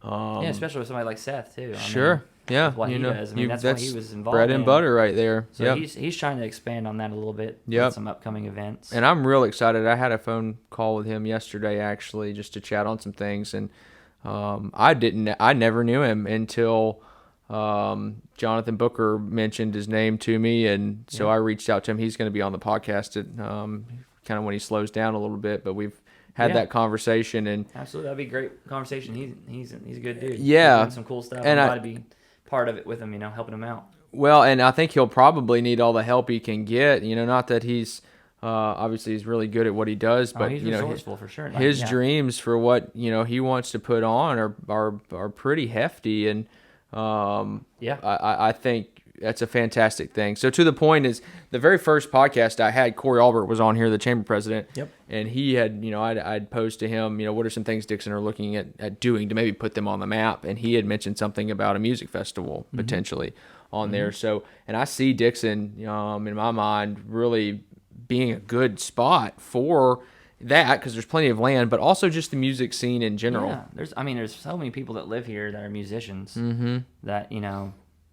especially with somebody like Seth too. I mean, Yeah, with what he does. I mean, that's what he was involved bread in. and butter right there. So he's trying to expand on that a little bit Yep. with some upcoming events. And I'm real excited. I had a phone call with him yesterday, actually, just to chat on some things. And I never knew him until Jonathan Booker mentioned his name to me, and so I reached out to him. He's going to be on the podcast at kind of when he slows down a little bit, but we've had that conversation. And absolutely, that'd be a great conversation. He's a good dude. Yeah, he's doing some cool stuff. And I'm glad to be part of it with him. Helping him out. Well, and I think he'll probably need all the help he can get. Not that he's obviously he's really good at what he does, but he's resourceful for sure. His dreams for what he wants to put on are pretty hefty, and I think that's a fantastic thing. So to the point is, the very first podcast I had, Corey Albert was on here, the chamber president. Yep. And he had, I'd posed to him, what are some things Dickson are looking at doing to maybe put them on the map? And he had mentioned something about a music festival potentially on there. So, and I see Dickson, in my mind, really being a good spot for that, because there's plenty of land, but also just the music scene in general. Yeah, there's so many people that live here that are musicians that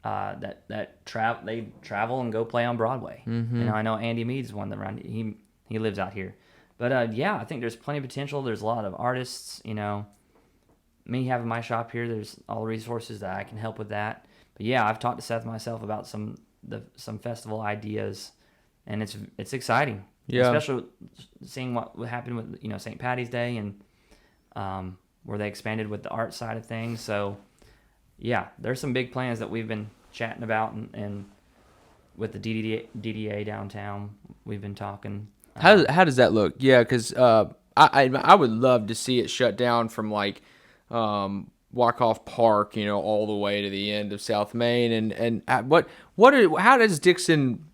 that travel and go play on Broadway. I know Andy Mead's one that he lives out here, but I think there's plenty of potential. There's a lot of artists. Me having my shop here, there's all the resources that I can help with that. But yeah, I've talked to Seth myself about some festival ideas, and it's exciting. Yeah, especially seeing what happened with St. Patty's Day and where they expanded with the art side of things. So yeah, there's some big plans that we've been chatting about, and with the DDA downtown, we've been talking. How does that look? Yeah, because I would love to see it shut down from like Wyckoff Park, all the way to the end of South Main, and how does Dickson?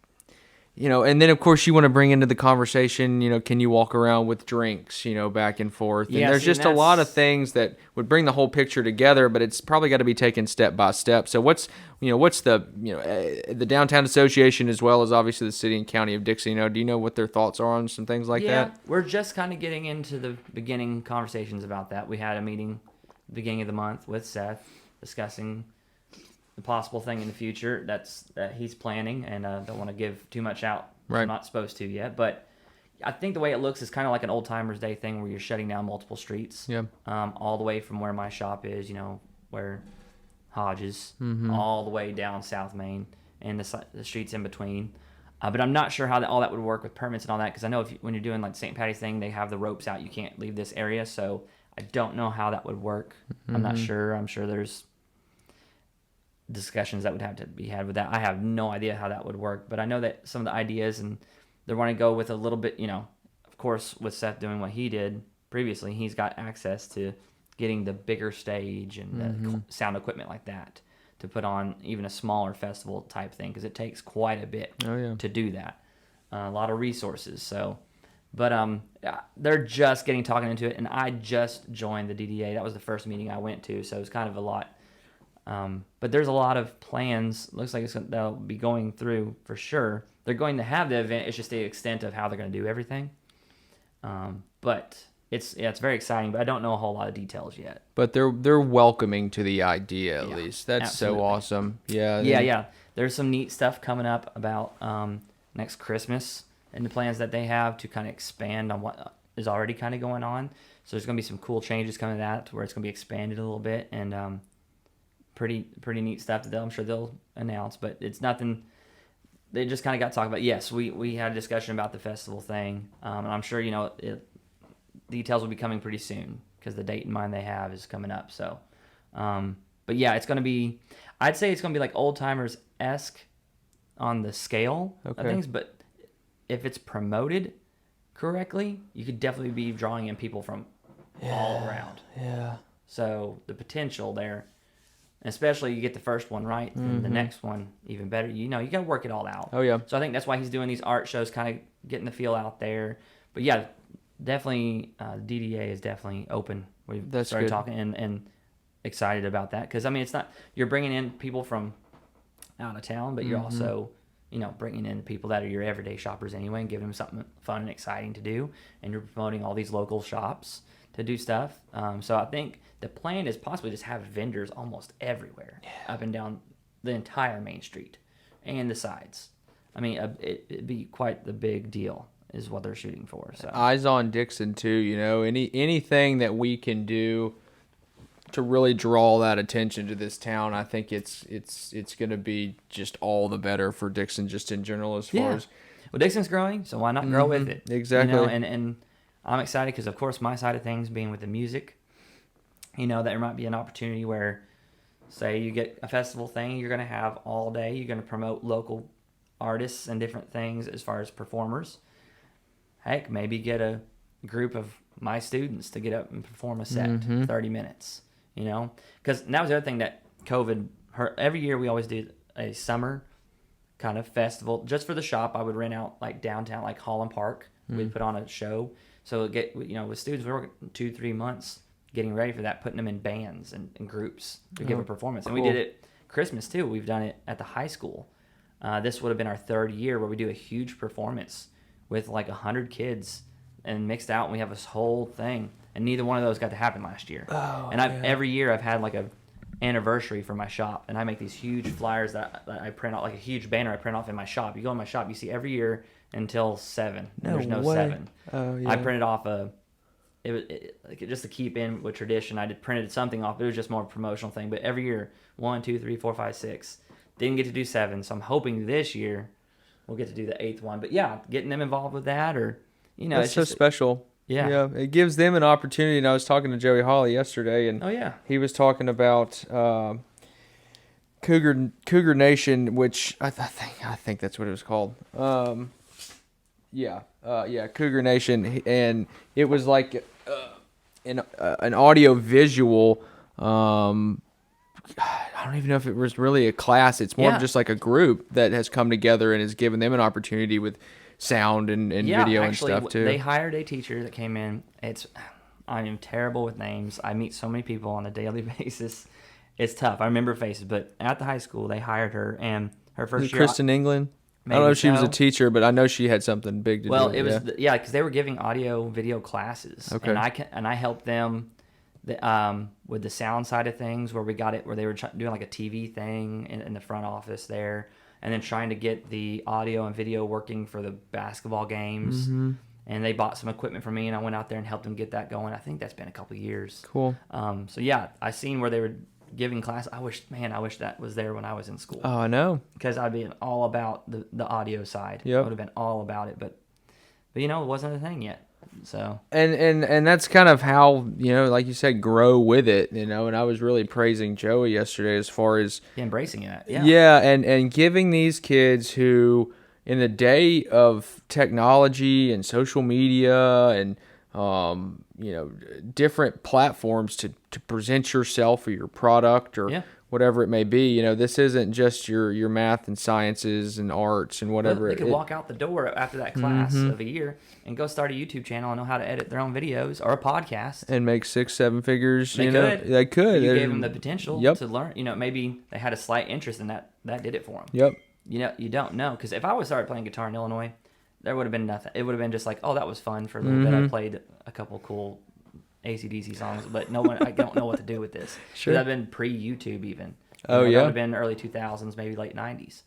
And then of course you want to bring into the conversation, can you walk around with drinks, back and forth? And there's just a lot of things that would bring the whole picture together, but it's probably got to be taken step by step. So what's the Downtown Association, as well as obviously the city and county of Dickson, do you know what their thoughts are on some things like that? Yeah, we're just kind of getting into the beginning conversations about that. We had a meeting at the beginning of the month with Seth discussing the possible thing in the future that he's planning, and don't want to give too much out. Right. I'm not supposed to yet, but I think the way it looks is kind of like an Old Timers Day thing, where you're shutting down multiple streets. Yeah. All the way from where my shop is, where Hodges, all the way down South Main and the streets in between. But I'm not sure how all that would work with permits and all that, because I know when you're doing like St. Patty's thing, they have the ropes out. You can't leave this area, so I don't know how that would work. I'm not sure. I'm sure there's discussions that would have to be had with that. I have no idea how that would work, but I know that some of the ideas, and they want to go with a little bit, of course, with Seth doing what he did previously, he's got access to getting the bigger stage and the sound equipment like that to put on even a smaller festival type thing, because it takes quite a bit to do that. A lot of resources. So, but they're just talking into it, and I just joined the DDA. That was the first meeting I went to, so it was kind of a lot. But there's a lot of plans. Looks like they'll be going through for sure. They're going to have the event. It's just the extent of how they're going to do everything. But it's very exciting. But I don't know a whole lot of details yet. But they're welcoming to the idea at least. That's absolutely. So awesome. Yeah. Yeah. There's some neat stuff coming up about next Christmas and the plans that they have to kind of expand on what is already kind of going on. So there's going to be some cool changes coming to that, where it's going to be expanded a little bit, and pretty neat stuff that I'm sure they'll announce, but it's nothing. They just kind of got to talk about. Yes, we had a discussion about the festival thing, and I'm sure details will be coming pretty soon, because the date in mind they have is coming up. So, but yeah, it's going to be. I'd say it's going to be like Old Timers-esque on the scale of things, but if it's promoted correctly, you could definitely be drawing in people from all around. Yeah. So the potential there. Especially you get the first one right, and the next one even better. You got to work it all out. Oh, yeah. So I think that's why he's doing these art shows, kind of getting the feel out there. But yeah, definitely DDA is definitely open. We've started talking and excited about that, because it's not, you're bringing in people from out of town, but you're also bringing in people that are your everyday shoppers anyway, and giving them something fun and exciting to do. And you're promoting all these local shops to do stuff. So I think the plan is possibly just have vendors almost everywhere, up and down the entire main street and the sides. I mean, it'd be quite the big deal is what they're shooting for. So eyes on Dickson too. Anything that we can do to really draw that attention to this town, I think it's going to be just all the better for Dickson, just in general, as far as. Well, Dixon's growing, so why not grow with it? Exactly. And I'm excited because, of course, my side of things being with the music, there might be an opportunity where, say, you get a festival thing, you're going to have all day, you're going to promote local artists and different things as far as performers. Heck, maybe get a group of my students to get up and perform a set, 30 minutes, Because that was the other thing that COVID hurt. Every year we always do a summer kind of festival just for the shop. I would rent out like downtown, like Holland Park. We'd put on a show. So with students, we were working 2-3 months getting ready for that, putting them in bands and groups to give a performance. Cool. And we did it Christmas too. We've done it at the high school. This would have been our third year where we do a huge performance with like 100 kids and mixed out, and we have this whole thing. And neither one of those got to happen last year. Every year I've had like a anniversary for my shop, and I make these huge flyers that I print out, like a huge banner I print off in my shop. You go in my shop, you see every year until 7. There's no way. 7. Oh, yeah. I printed off just to keep in with tradition. I printed something off. It was just more a promotional thing. But every year, 1, 2, 3, 4, 5, 6. Didn't get to do 7, so I'm hoping this year we'll get to do the 8th one. But yeah, getting them involved with that, or that's it's so just special. Yeah, it gives them an opportunity. And I was talking to Joey Hawley yesterday, and he was talking about Cougar Nation, which I think that's what it was called. Cougar Nation, and it was like an audio visual. I don't even know if it was really a class. It's more of just like a group that has come together and has given them an opportunity with sound and video actually, and stuff too. They hired a teacher that came in. I am terrible with names. I meet so many people on a daily basis. It's tough. I remember faces, but at the high school they hired her, and her first year. Kristen England. I don't know if she was a teacher, but I know she had something big to do. Well, it was because they were giving audio video classes, okay. And I helped them with the sound side of things, where they were doing like a TV thing in the front office there. And then trying to get the audio and video working for the basketball games. And they bought some equipment from me, and I went out there and helped them get that going. I think that's been a couple of years. Cool. So yeah, I seen where they were giving class. I wish that was there when I was in school. Oh, I know. Because I'd be all about the audio side. Yep. I would have been all about it, but it wasn't a thing yet. So and that's kind of how, like you said, grow with it, and I was really praising Joey yesterday as far as embracing it. And giving these kids who in the day of technology and social media and different platforms to present yourself or your product or whatever it may be. This isn't just your math and sciences and arts and whatever. They could walk out the door after that class of a year and go start a YouTube channel and know how to edit their own videos or a podcast and make 6-7 figures. They could. You gave them the potential to learn. Maybe they had a slight interest in that. That did it for them. Yep. You don't know, because if I would started playing guitar in Illinois, there would have been nothing. It would have been just like, oh, that was fun for a little bit. I played a couple cool AC/DC songs, but I don't know what to do with this. Sure. Because I've been pre-YouTube even. Oh, That yeah. would have been early 2000s, maybe late 90s.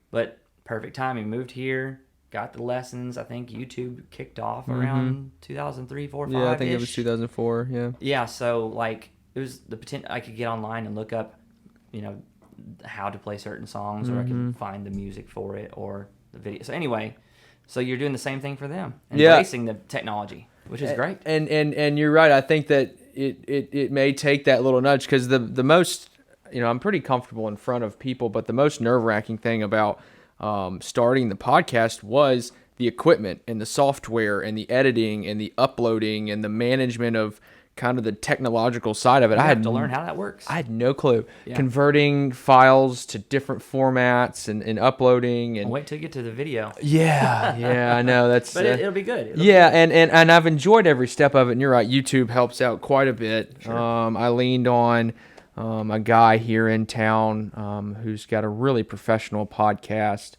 But perfect timing. Moved here, got the lessons. I think YouTube kicked off around 2003, 4, 5. Yeah, I think it was 2004. Yeah. Yeah, so it was the potential. I could get online and look up, how to play certain songs, or I could find the music for it or the video. So anyway, you're doing the same thing for them, embracing the technology, which is great. And you're right. I think that it may take that little nudge, because the most, I'm pretty comfortable in front of people, but the most nerve-wracking thing about starting the podcast was the equipment and the software and the editing and the uploading and the management of kind of the technological side of it. I had to learn how that works. I had no clue. Yeah. Converting files to different formats and uploading. And wait till you get to the video. Yeah, I know. But it'll be good. And I've enjoyed every step of it. And you're right, YouTube helps out quite a bit. Sure. I leaned on a guy here in town who's got a really professional podcast.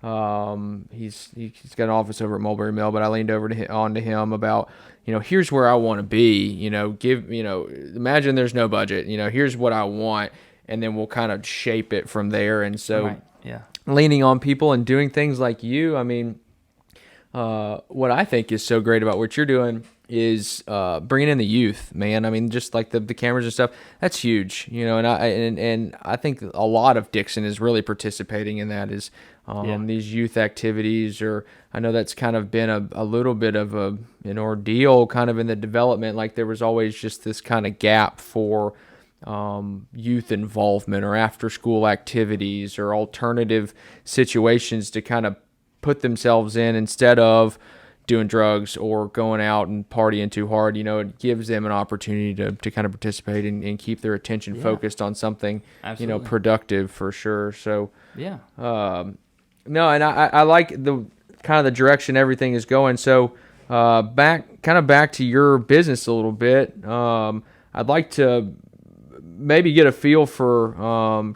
He's got an office over at Mulberry Mill, but I leaned over onto him about, here's where I want to be. Imagine there's no budget. Here's what I want, and then we'll kind of shape it from there. And so, Right. Yeah. leaning on people and doing things like you, I mean, what I think is so great about what you're doing is bringing in the youth, man. I mean, just like the cameras and stuff, that's huge, and I think a lot of Dickson is really participating in that, is these youth activities. Or I know that's kind of been a little bit of an ordeal kind of in the development. Like there was always just this kind of gap for youth involvement or after school activities or alternative situations to kind of put themselves in instead of doing drugs or going out and partying too hard. It gives them an opportunity to kind of participate and keep their attention focused on something, Absolutely. productive for sure. So, Yeah. no, and I like the kind of the direction everything is going. So, back to your business a little bit. I'd like to maybe get a feel for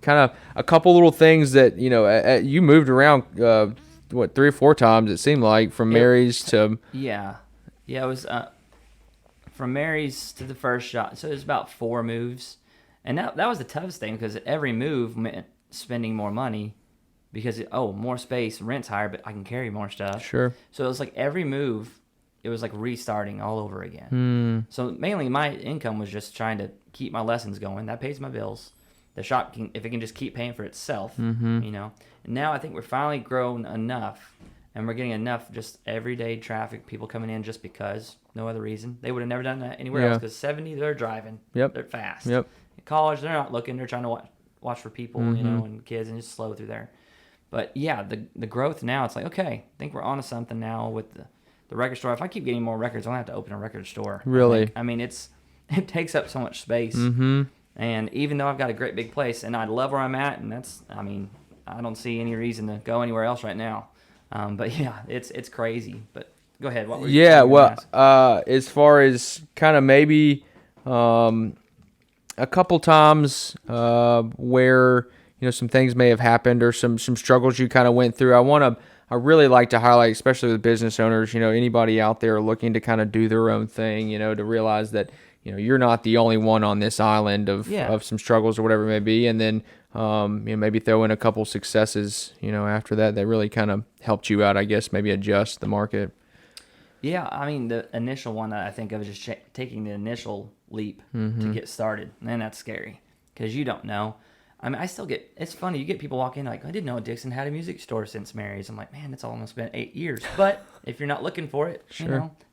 kind of a couple little things that, you moved around, 3 or 4 times it seemed like, from Mary's to... Yeah. It was from Mary's to the first shop. So it was about 4 moves. And that was the toughest thing, because every move meant spending more money because, more space, rent's higher, but I can carry more stuff. Sure. So it was like every move, it was like restarting all over again. So mainly my income was just trying to keep my lessons going. That pays my bills. The shop, if it can just keep paying for itself, And now I think we're finally grown enough, and we're getting enough just everyday traffic, people coming in just because, no other reason. They would have never done that anywhere else, because 70, they're driving. Yep. They're fast. Yep. In college, they're not looking. They're trying to watch for people, and kids, and just slow through there. But yeah, the growth now, it's like, okay, I think we're onto something now with the record store. If I keep getting more records, I'm going to have to open a record store. Really? I mean, it takes up so much space. And even though I've got a great big place, and I love where I'm at, and I don't see any reason to go anywhere else right now. But yeah, it's crazy. But go ahead. What were you well, as far as kind of maybe a couple times where some things may have happened or some struggles you kind of went through, I really like to highlight, especially with business owners, anybody out there looking to kind of do their own thing, to realize that you're not the only one on this island of some struggles or whatever it may be, and then maybe throw in a couple successes after that really kind of helped you out, I guess, maybe adjust the market. Yeah, I mean, the initial one I think of is just taking the initial leap to get started, and that's scary because you don't know. I mean, it's funny, you get people walk in like, I didn't know Dickson had a music store since Mary's. I'm like, man, it's almost been 8 years. But if you're not looking for it,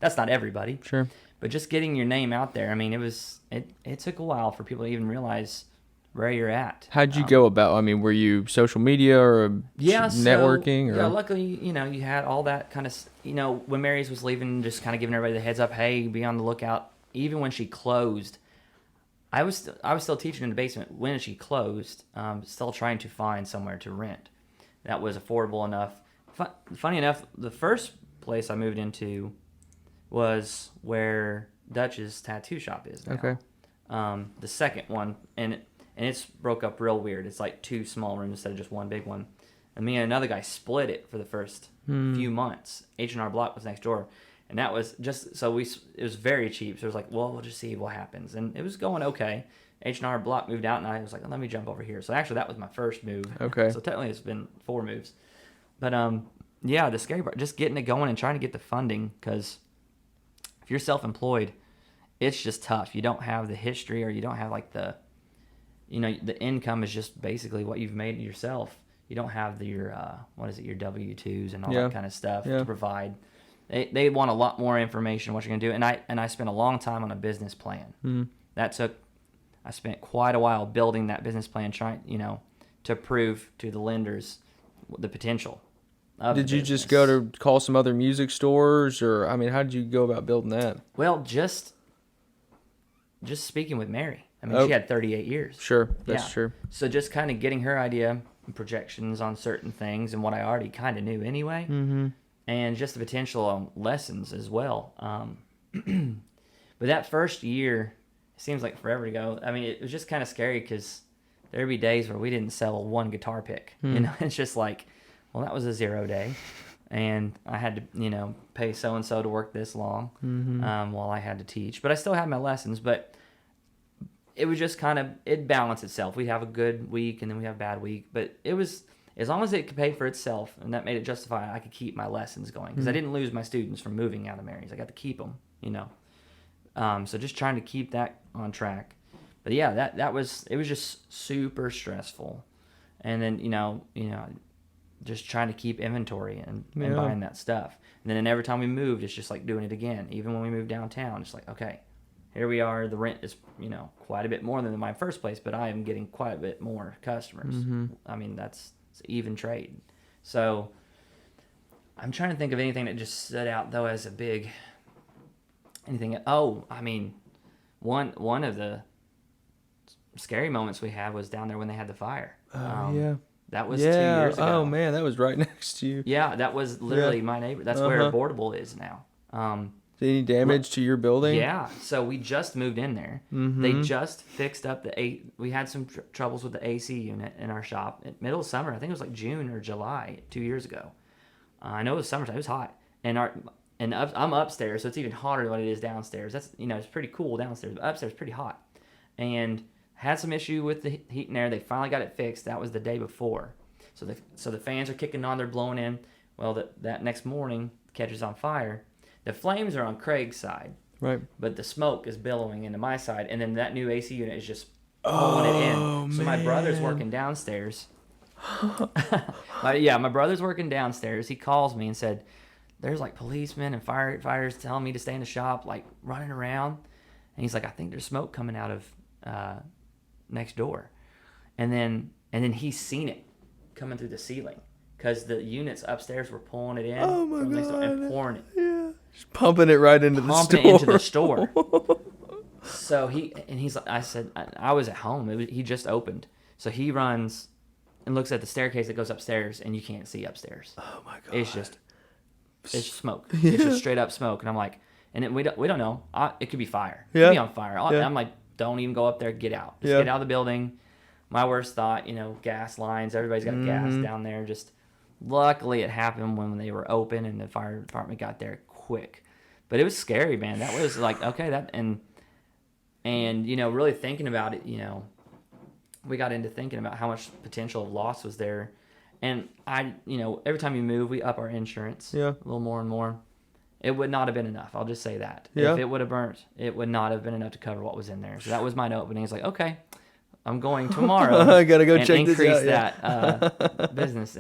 that's not everybody. Sure. But just getting your name out there, I mean, it took a while for people to even realize where you're at. How'd you go about, were you social media or networking? Yeah, luckily, you had all that kind of, when Mary's was leaving, just kind of giving everybody the heads up, hey, be on the lookout. Even when she closed, I was still teaching in the basement when she closed, still trying to find somewhere to rent that was affordable enough. Funny enough, the first place I moved into was where Dutch's tattoo shop is now. Okay. The second one, and it's broke up real weird. It's like 2 small rooms instead of just one big one. And me and another guy split it for the first few months. H&R Block was next door. And that was just, so it was very cheap. So it was like, well, we'll just see what happens. And it was going okay. H&R Block moved out, and I was like, let me jump over here. So actually, that was my first move. Okay. So technically, it's been 4 moves. But yeah, the scary part, just getting it going and trying to get the funding, because if you're self-employed, it's just tough. You don't have the history, or you don't have like the income is just basically what you've made yourself. You don't have your your W-2s and all that kind of stuff to provide. They want a lot more information on what you're going to do. And I spent a long time on a business plan. I spent quite a while building that business plan, trying, to prove to the lenders the potential of Did the you business. just go to call some other music stores, or, how did you go about building that? Well, just speaking with Mary. She had 38 years. Sure, that's true. So just kind of getting her idea and projections on certain things and what I already kind of knew anyway. Mm-hmm. And just the potential on lessons as well. But that first year, it seems like forever ago. It was just kind of scary because there'd be days where we didn't sell one guitar pick. It's just like, Well, that was a 0 day. And I had to, pay so-and-so to work this long while I had to teach. But I still had my lessons. But it was just it balanced itself. We'd have a good week and then we'd have a bad week. But it was, as long as it could pay for itself, and that made it justified, I could keep my lessons going. Because I didn't lose my students from moving out of Mary's. I got to keep them, So just trying to keep that on track. But yeah, it was just super stressful. And then, just trying to keep inventory and buying that stuff. And then every time we moved, it's just like doing it again. Even when we moved downtown, it's like, okay, here we are. The rent is, quite a bit more than my first place, but I am getting quite a bit more customers. I mean, it's an even trade. So I'm trying to think of anything that just stood out, though, as a big anything. Oh, I mean, one of the scary moments we had was down there when they had the fire. Yeah. That was 2 years ago. Oh, man, that was right next to you. Yeah, that was literally my neighbor. That's where Boardable is now. Any damage to your building? Yeah, so we just moved in there. They just fixed up we had some troubles with the AC unit in our shop in middle of summer. I think it was like June or July 2 years ago. I know it was summertime. It was hot. I'm upstairs, so it's even hotter than what it is downstairs. That's it's pretty cool downstairs, but upstairs pretty hot. And had some issue with the heat and air. They finally got it fixed. That was the day before. So the fans are kicking on. They're blowing in. Well, that next morning, catches on fire. The flames are on Craig's side. Right. But the smoke is billowing into my side. And then that new AC unit is just pulling it in. So my brother's working downstairs. My brother's working downstairs. He calls me and said, there's like policemen and firefighters telling me to stay in the shop, like running around. And he's like, I think there's smoke coming out of next door. And then he's seen it coming through the ceiling because the units upstairs were pulling it in from next door and pouring it. Yeah. Just pumping it right into the store. Pumping it into the store. So he's like, I said, I was at home. He just opened. So he runs and looks at the staircase that goes upstairs, and you can't see upstairs. Oh my God. It's smoke. Yeah. It's just straight up smoke. And I'm like, we don't know. It could be fire. It Yeah. could be on fire. I'm like, don't even go up there. Get out. Just get out of the building. My worst thought, gas lines. Everybody's got gas down there. Just luckily it happened when they were open and the fire department got there quick. But it was scary, man. That was like, okay, that and really thinking about it, we got into thinking about how much potential loss was there. And every time you move, we up our insurance a little more and more. It would not have been enough. I'll just say that. Yeah. If it would have burnt, it would not have been enough to cover what was in there. So that was my opening. It's like, okay, I'm going tomorrow. I gotta go and check this increase out. that business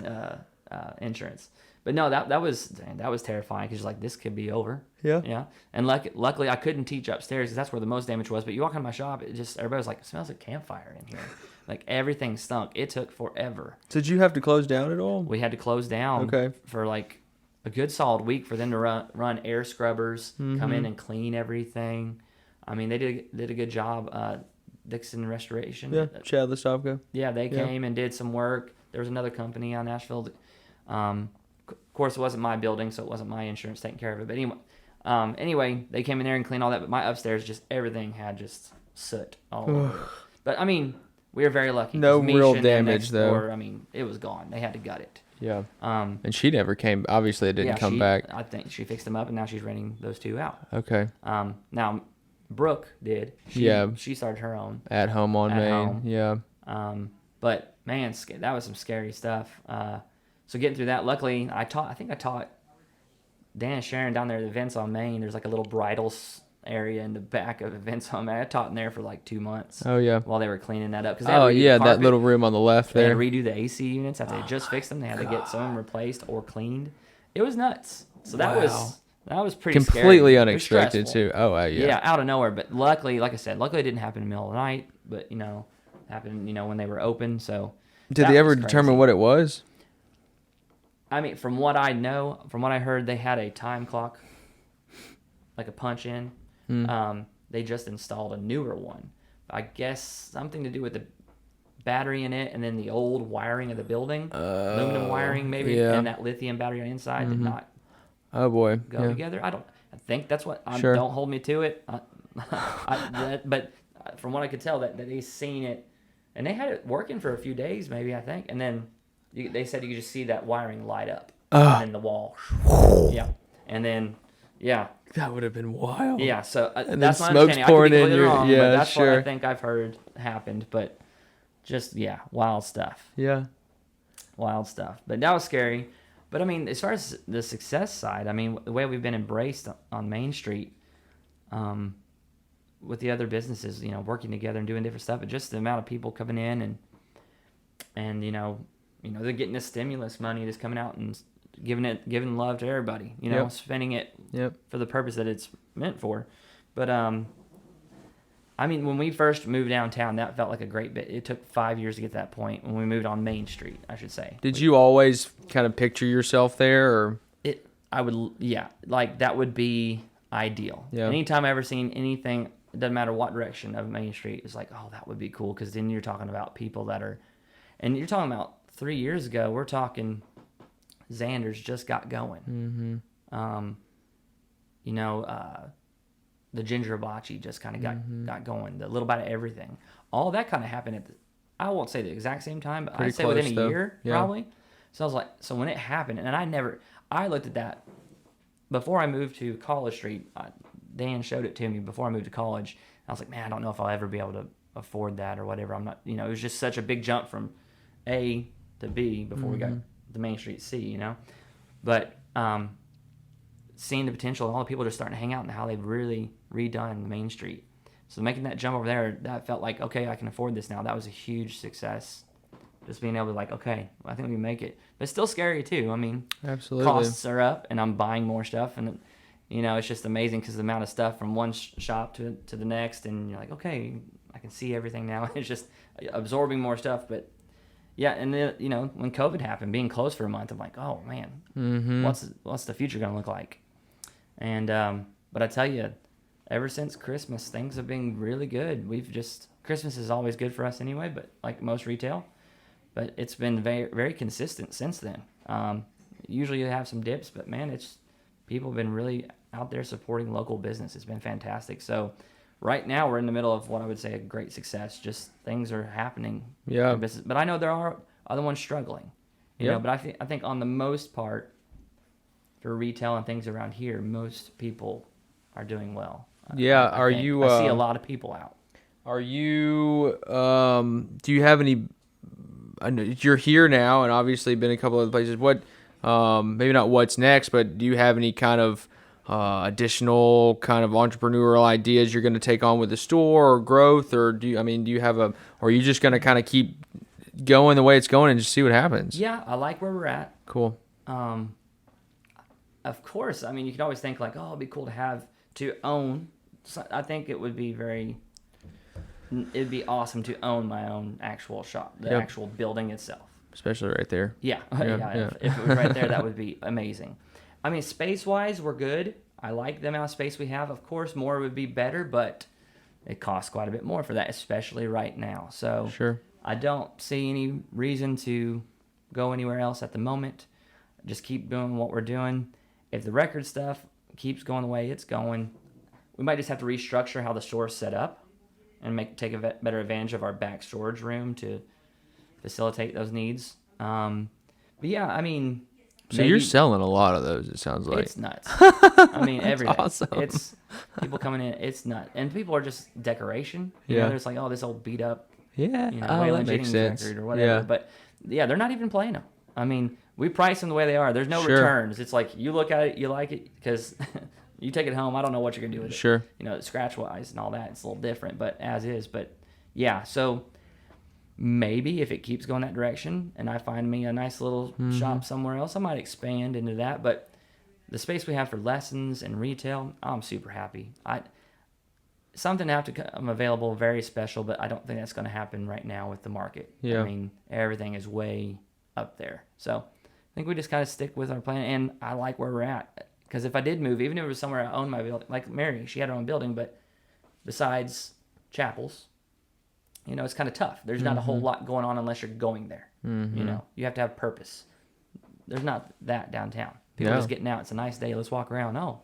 insurance. But no, that was terrifying because like this could be over. Yeah. Yeah. And luckily I couldn't teach upstairs because that's where the most damage was. But you walk in my shop, everybody was like, it smells like campfire in here. Like everything stunk. It took forever. So did you have to close down at all? We had to close down for like a good solid week for them to run air scrubbers, come in and clean everything. I mean, they did a good job. Dickson Restoration. Yeah, Chad Lestovka. Yeah, they came and did some work. There was another company on Nashville. Of course, it wasn't my building, so it wasn't my insurance taking care of it. But anyway, they came in there and cleaned all that. But my upstairs, just everything had just soot all over it. But I mean, we were very lucky. No real Misha damage though. Door, I mean, it was gone. They had to gut it. Yeah. And she never came. Obviously, it didn't come back. I think she fixed them up, and now she's renting those two out. Okay. Now, Brooke did. She started her own. At home on Main. Home. Yeah. But man, that was some scary stuff. So getting through that, luckily, I taught Dan and Sharon down there at Events on Main. There's like a little bridal area in the back of Events on Main. I taught in there for like 2 months. Oh yeah. While they were cleaning that up. That little room on the left there. there. They had to redo the AC units after they just fixed them. They had to get some of them replaced or cleaned. It was nuts. So that was pretty completely scary. Unexpected too. Oh yeah. Yeah, out of nowhere. But luckily, like I said, it didn't happen in the middle of the night. But happened when they were open. So did they ever determine what it was? I mean, from what I know, from what I heard, they had a time clock, like a punch in. They just installed a newer one. I guess something to do with the battery in it and then the old wiring of the building. Aluminum wiring maybe, and that lithium battery on the inside did not go together. I think that's what, Sure. Don't hold me to it. But from what I could tell, that they've seen it, and they had it working for a few days maybe, I think, and then they said you could just see that wiring light up, Ugh. and then the wall, yeah, and then yeah, That would have been wild. yeah. So And that's then my smoke's understanding. pouring I could in be completely your- wrong, yeah, but that's what I sure. think I've heard happened. But just wild stuff. Yeah. Wild stuff. But that was scary. But I mean, as far as the success side, I mean, the way we've been embraced on Main Street, with the other businesses, working together and doing different stuff, but just the amount of people coming in and they're getting this stimulus money that's coming out and giving love to everybody, Yep. spending it Yep. for the purpose that it's meant for. But I mean, when we first moved downtown, that felt like a great bit. It took 5 years to get to that point when we moved on Main Street, I should say. Did you always kind of picture yourself there, or? Like that would be ideal. Yeah. Anytime I ever seen anything, it doesn't matter what direction of Main Street, it's like, oh, that would be cool, because then you're talking about people that are, and you're talking about 3 years ago, we're talking Xander's just got going. Mm-hmm. The Ginger Hibachi just kind of got going. The little bit of everything. All that kind of happened at I won't say the exact same time, but Pretty I'd say close, within a though. year, Yeah. probably. So I was like, so when it happened, and I looked at that before I moved to College Street. Dan showed it to me before I moved to college. I was like, man, I don't know if I'll ever be able to afford that or whatever. I'm not, it was just such a big jump from A to B before we got the Main Street C, But seeing the potential and all the people just starting to hang out and how they've really redone the Main Street. So making that jump over there, that felt like, okay, I can afford this now. That was a huge success. Just being able to like, okay, I think we can make it. But it's still scary too. I mean, Absolutely. costs are up and I'm buying more stuff. And, it's just amazing because the amount of stuff from one shop to the next. And you're like, okay, I can see everything now. It's just absorbing more stuff. But yeah, and then, when COVID happened, being closed for a month, I'm like, oh man, what's the future going to look like? And, but I tell you, ever since Christmas, things have been really good. Christmas is always good for us anyway, but like most retail, but it's been very, very consistent since then. Usually you have some dips, but man, people have been really out there supporting local business. It's been fantastic. So right now we're in the middle of what I would say a great success. Just things are happening. Yeah. in business. But I know there are other ones struggling, but I think on the most part for retail and things around here, most people are doing well. Yeah. I see a lot of people out. Are you, do you have any, I know you're here now and obviously been a couple other places. What, maybe not what's next, but do you have any kind of additional kind of entrepreneurial ideas you're going to take on with the store or growth, or do you have or are you just going to kind of keep going the way it's going and just see what happens? Yeah, I like where we're at. Cool. Of course, you can always think like, oh, it'd be cool to own. So I think it'd be awesome to own my own actual shop, the actual building itself. Especially right there. Yeah. Yeah. If it was right there, that would be amazing. Space-wise, we're good. I like the amount of space we have. Of course, more would be better, but it costs quite a bit more for that, especially right now. So Sure. I don't see any reason to go anywhere else at the moment. Just keep doing what we're doing. If the record stuff keeps going the way it's going, we might just have to restructure how the store is set up and take a better advantage of our back storage room to facilitate those needs. But yeah, So you're selling a lot of those, it sounds like. it's nuts. Every day. awesome. It's people coming in. It's nuts, and people are just decoration. Yeah. There's like, oh, this old beat up, Yeah. Waylon that makes Jennings sense. record or whatever. Yeah. But yeah, they're not even playing them. We price them the way they are. There's no Sure. returns. It's like you look at it, you like it because you take it home. I don't know what you're gonna do with it. Sure. Scratch wise and all that. It's a little different, but as is. But yeah, so maybe if it keeps going that direction and I find me a nice little shop somewhere else, I might expand into that. But the space we have for lessons and retail, I'm super happy. Something to have to come available, very special, but I don't think that's going to happen right now with the market. Yeah. Everything is way up there. So I think we just kind of stick with our plan, and I like where we're at. Because if I did move, even if it was somewhere I owned my building, like Mary, she had her own building, but besides chapels, it's kind of tough. There's not a whole lot going on unless you're going there. You have to have purpose. There's not that downtown. People No. just getting out. It's a nice day. Let's walk around. Oh,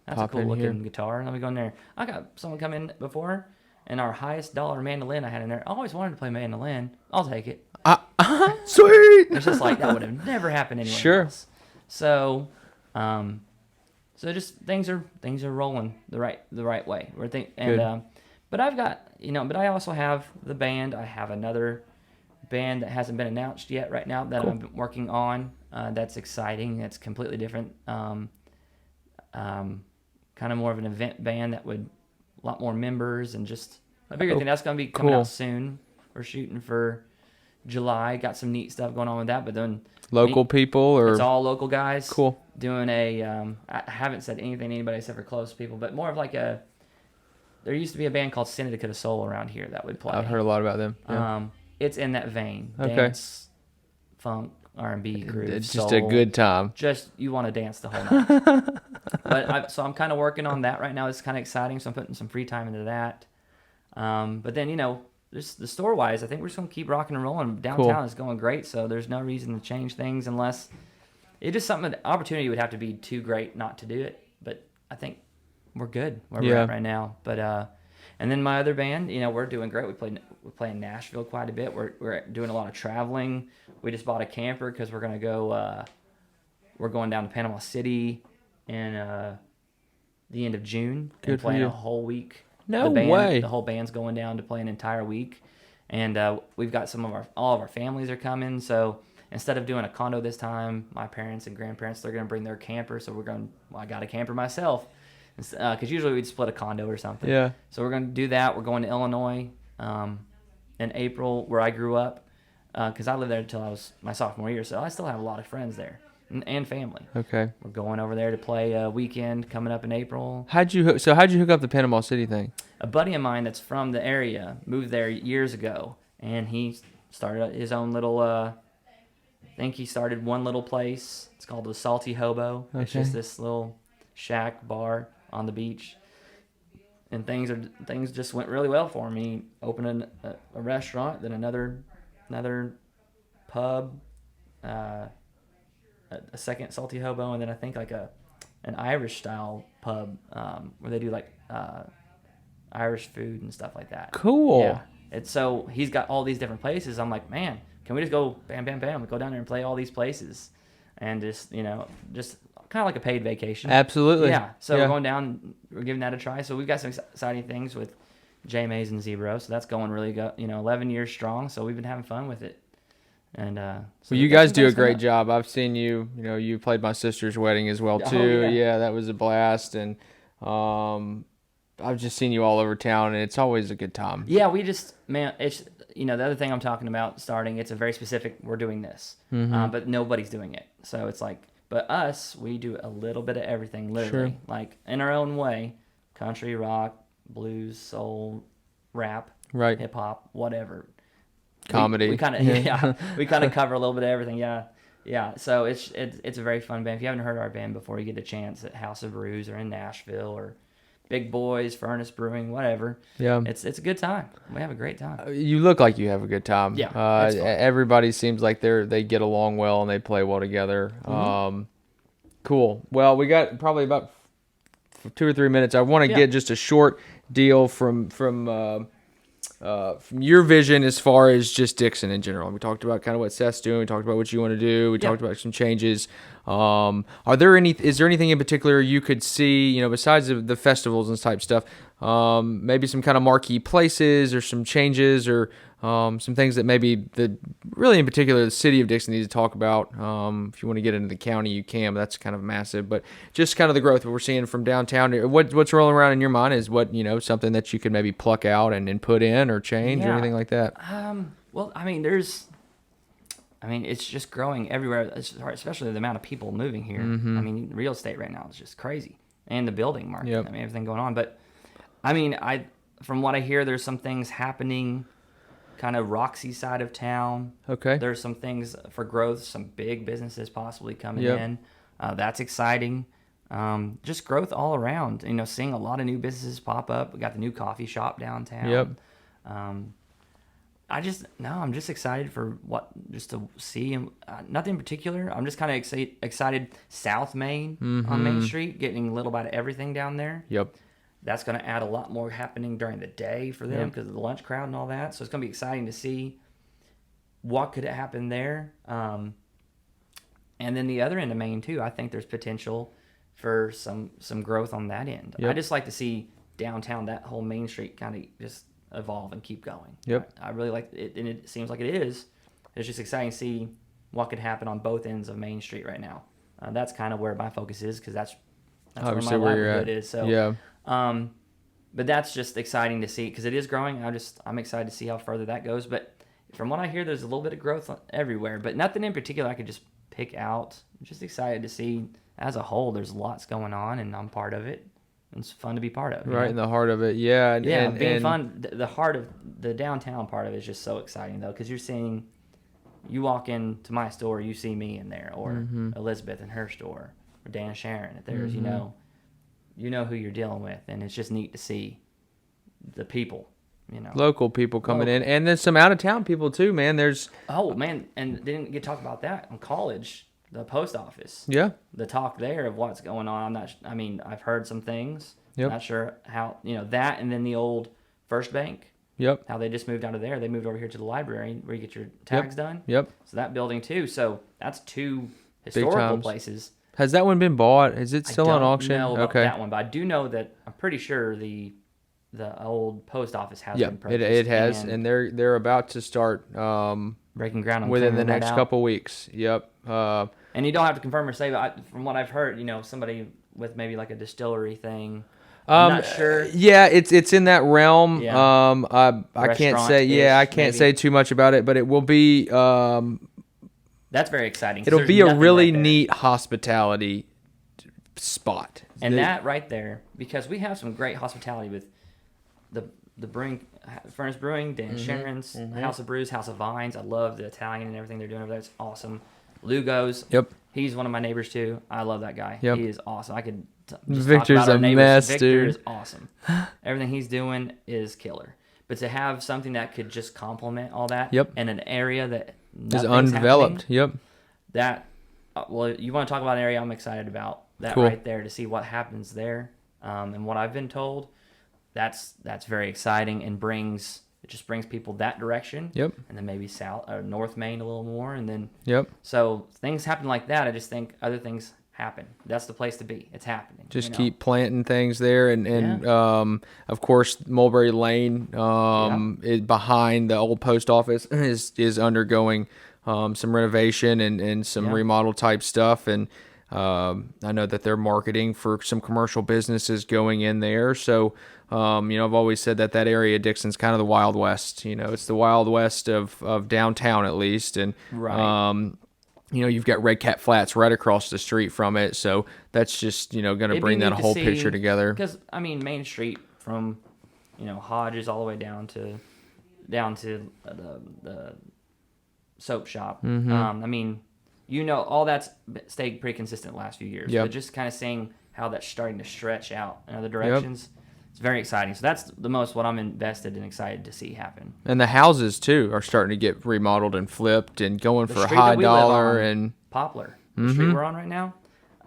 that's Pop a cool in looking here. guitar. Let me go in there. I got someone come in before, And our highest dollar mandolin I had in there, I always wanted to play mandolin. I'll take it. Sweet. It's just like that would have never happened anywhere Sure. else. So, so just things are rolling the right way. But I've got but I also have the band. I have another band that hasn't been announced yet right now that I'm working on. That's exciting. That's completely different. Kind of more of an event band that would a lot more members and just a bigger thing. That's going to be coming out soon. We're shooting for July. Got some neat stuff going on with that, but then Local people or it's all local guys. Cool. Doing I haven't said anything to anybody except for close people, but more of like there used to be a band called Syndicate of Soul around here that would play. I've heard a lot about them. Yeah. It's in that vein. Okay. Dance, funk, R&B, groove, It's soul. just a good time. Just you want to dance the whole night. So I'm kind of working on that right now. It's kind of exciting. So I'm putting some free time into that. But then just the store wise, I think we're just gonna keep rocking and rolling. Downtown is going great, so there's no reason to change things unless it's just something. The opportunity would have to be too great not to do it. But I think we're good where we're at right now. But and then my other band, we're doing great. We play in Nashville quite a bit. We're doing a lot of traveling. We just bought a camper because we're gonna go. We're going down to Panama City in the end of June and playing a whole week. No way. The whole band's going down to play an entire week, and we've got all of our families are coming. So instead of doing a condo this time, my parents and grandparents, they're gonna bring their camper. So I got a camper myself. Because usually we'd split a condo or something. Yeah. So we're going to do that. We're going to Illinois in April, where I grew up, because I lived there until I was my sophomore year. So I still have a lot of friends there and family. Okay. We're going over there to play a weekend coming up in April. How'd you hook up the Panama City thing? A buddy of mine that's from the area moved there years ago, and he started his own little. I think he started one little place. It's called the Salty Hobo. Okay. It's just this little shack bar on the beach, and things just went really well for me. He opened a restaurant, then another pub, a second Salty Hobo, and then I think like an Irish style pub where they do like Irish food and stuff like that. Cool. Yeah. It's so he's got all these different places. I'm like, man, can we just go bam bam bam? We go down there and play all these places, and just kind of like a paid vacation. Absolutely. Yeah. So we're going down. We're giving that a try. So we've got some exciting things with J Mays and Zebro. So that's going really good. 11 years strong. So we've been having fun with it. And so you guys do a great job. I've seen you. You played my sister's wedding as well too. Oh, yeah, that was a blast. And I've just seen you all over town, and it's always a good time. Yeah, it's the other thing I'm talking about starting. It's a very specific. We're doing this, but nobody's doing it. So it's like. But us, we do a little bit of everything, literally. Sure. Like, in our own way, country, rock, blues, soul, rap, right, hip-hop, whatever. Comedy. We kind of we kind of cover a little bit of everything, yeah. So it's a very fun band. If you haven't heard our band before, you get a chance at House of Brews or in Nashville or Big Boys, Furnace Brewing, whatever. Yeah. It's a good time. We have a great time. You look like you have a good time. Yeah. Everybody seems like they get along well and they play well together. Mm-hmm. Cool. Well, we got probably about 2 or 3 minutes. I want to get just a short deal from your vision as far as just Dickson in general. We talked about kind of what Seth's doing. We talked about what you want to do. We talked about some changes. Is there anything in particular you could see, besides the festivals and type stuff, maybe some kind of marquee places or some changes or some things that maybe really in particular the city of Dickson needs to talk about. If you want to get into the county, you can, but that's kind of massive. But just kind of the growth that we're seeing from downtown. What's rolling around in your mind is something that you could maybe pluck out and put in or change or anything like that. Well, it's just growing everywhere, especially the amount of people moving here. Mm-hmm. Real estate right now is just crazy, and the building market. Yep. Everything going on. But from what I hear, there's some things happening. Kind of Roxy side of town. Okay. There's some things for growth, some big businesses possibly coming in. That's exciting. Just growth all around. Seeing a lot of new businesses pop up. We got the new coffee shop downtown. Yep. I'm just excited for just to see. Nothing in particular. I'm just kind of excited. South Main on Main Street, getting a little bit of everything down there. Yep. That's going to add a lot more happening during the day for them because of the lunch crowd and all that. So it's going to be exciting to see what could happen there. And then the other end of Maine too, I think there's potential for some growth on that end. I just like to see downtown, that whole Main Street kind of just evolve and keep going. I really like it, and it seems like it is. It's just exciting to see what could happen on both ends of Main Street right now. That's kind of where my focus is because that's obviously where my you're livelihood at. is. So but that's just exciting to see because it is growing. I'm excited to see how further that goes. But from what I hear, there's a little bit of growth everywhere, but nothing in particular I could just pick out. I'm just excited to see as a whole. There's lots going on, and I'm part of it. It's fun to be part of. Right in the heart of it, being fun. The heart of the downtown part of it is just so exciting though, because you walk into my store, you see me in there, or Elizabeth in her store, or Dan Sharon at theirs. You know who you're dealing with, and it's just neat to see the people. Local people coming in, and then some out of town people too, man. There's and didn't get talked about that in college. The post office. The talk there of what's going on. I've heard some things. Not sure how, that, and then the old First Bank. How they just moved out of there. They moved over here to the library where you get your tags done. So that building too. So that's two historical places. Has that one been bought? Is it still on auction? I don't know about that one, but I do know that I'm pretty sure the old post office has been purchased. It has, and they're about to start breaking ground on within the next couple weeks. And you don't have to confirm or say, but from what I've heard, somebody with maybe like a distillery thing. I'm not sure. Yeah, it's in that realm. I can't say. I can't say too much about it, but it will be. That's very exciting. It'll be a really neat hospitality spot. And that right there, because we have some great hospitality with the Brewing, Furnace Brewing, Dan Sharon's, House of Brews, House of Vines. I love the Italian and everything they're doing over there. It's awesome. Lugo's. He's one of my neighbors too. I love that guy. He is awesome. I could just Victor's talk about our a neighbors. mess, Victor dude. is awesome. Everything he's doing is killer. But to have something that could just complement all that in an area that is undeveloped. That you want to talk about an area I'm excited about. That right there, to see what happens there. And what I've been told, that's very exciting and just brings people that direction. And then maybe south or North Maine a little more, and then so things happen like that. I just think other things happen. That's the place to be. It's happening. Just keep planting things there, and of course Mulberry Lane is behind the old post office is undergoing some renovation and some remodel type stuff, and I know that they're marketing for some commercial businesses going in there. So, I've always said that area of Dickson's kind of the Wild West. It's the Wild West of downtown at least. And, you've got Red Cat Flats right across the street from it. So that's just, going to bring that whole picture together. Because, Main Street from, Hodges all the way down to the soap shop. All that's stayed pretty consistent the last few years. But just kind of seeing how that's starting to stretch out in other directions, it's very exciting. So that's the most what I'm invested and excited to see happen. And the houses, too, are starting to get remodeled and flipped and going for a high dollar. And Poplar, the street we're on right now,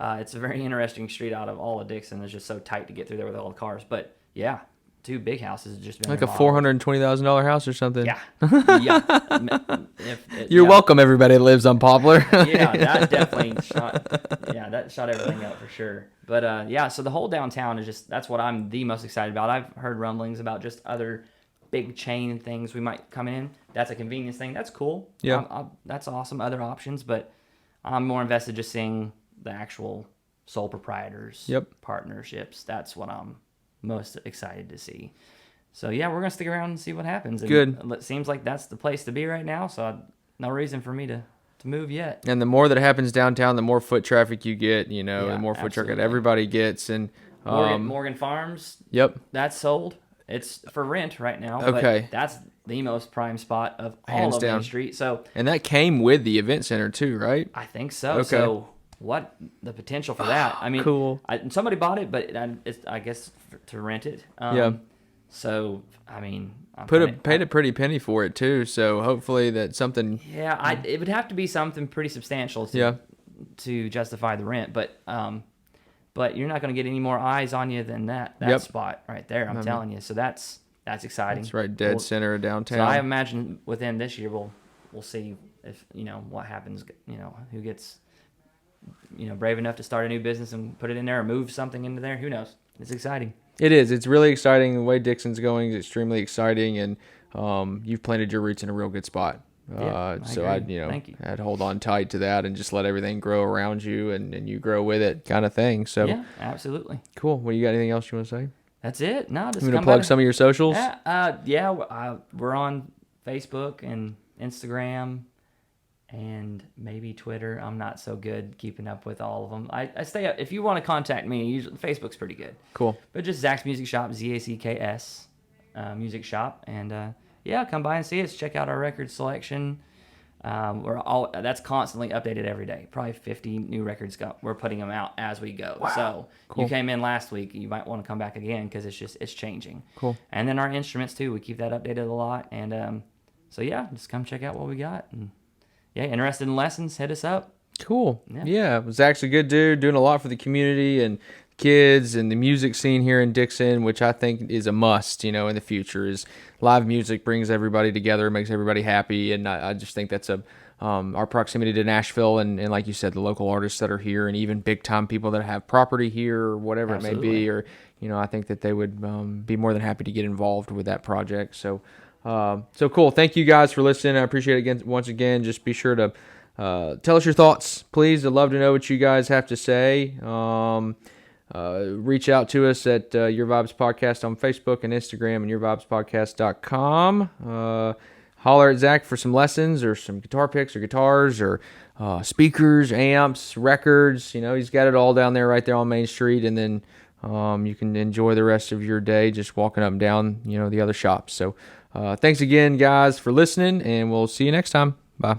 it's a very interesting street out of all of Dickson. It's just so tight to get through there with all the cars. But, two big houses have just been like remodeled. a $420,000 house or something. You're welcome, everybody that lives on Poplar. That definitely shot everything up for sure. But so the whole downtown is that's what I'm the most excited about. I've heard rumblings about just other big chain things we might come in. That's a convenience thing. That's cool. That's awesome. Other options, but I'm more invested just seeing the actual sole proprietors, partnerships. That's what I'm most excited to see. So we're gonna stick around and see what happens. And good. It seems like that's the place to be right now. So no reason for me to move yet. And the more that happens downtown, the more foot traffic you get. The more foot traffic everybody gets. And Morgan Farms. That's sold. It's for rent right now. Okay. But that's the most prime spot of Hands all of down. Main Street. So. And that came with the event center too, right? I think so. Okay. So. What the potential for that? Cool. Somebody bought it, but it's I guess to rent it. So paid a pretty penny for it too. So hopefully that's something. It would have to be something pretty substantial to justify the rent. But but you're not going to get any more eyes on you than that Yep. spot right there. I'm telling you. So that's exciting. That's right, dead center of downtown. So I imagine within this year we'll see if what happens. Who gets brave enough to start a new business and put it in there or move something into there. Who knows? It's exciting. It is. It's really exciting. The way Dickson's going is extremely exciting, and you've planted your roots in a real good spot. So I'd hold on tight to that and just let everything grow around you, and you grow with it, kind of thing. So yeah, absolutely. Cool. Well, you got anything else you want to say? That's it. No, just you want to plug some of your socials? We're on Facebook and Instagram and maybe Twitter. I'm not so good keeping up with all of them. I stay up. If you want to contact me, usually Facebook's pretty good. Cool. But just Zack's Music Shop, ZACKS Music Shop, and come by and see us. Check out our record selection. That's constantly updated every day. Probably 50 new records we're putting them out as we go. Wow. So cool. You came in last week, you might want to come back again because it's changing. Cool. And then our instruments too, we keep that updated a lot. And just come check out what we got. And interested in lessons, hit us up. Cool. Yeah, Zach's a good dude, doing a lot for the community and kids and the music scene here in Dickson, which I think is a must, in the future. Is live music brings everybody together, makes everybody happy, and I just think that's our proximity to Nashville and like you said, the local artists that are here, and even big time people that have property here or whatever Absolutely. It may be, or I think that they would be more than happy to get involved with that project. So cool. Thank you guys for listening. I appreciate it once again. Just be sure to tell us your thoughts, please. I'd love to know what you guys have to say. Reach out to us at Your Vibes Podcast on Facebook and Instagram and yourvibespodcast.com. Holler at Zach for some lessons or some guitar picks or guitars or speakers, amps, records. He's got it all down there right there on Main Street. And then you can enjoy the rest of your day just walking up and down, the other shops. So thanks again, guys, for listening, and we'll see you next time. Bye.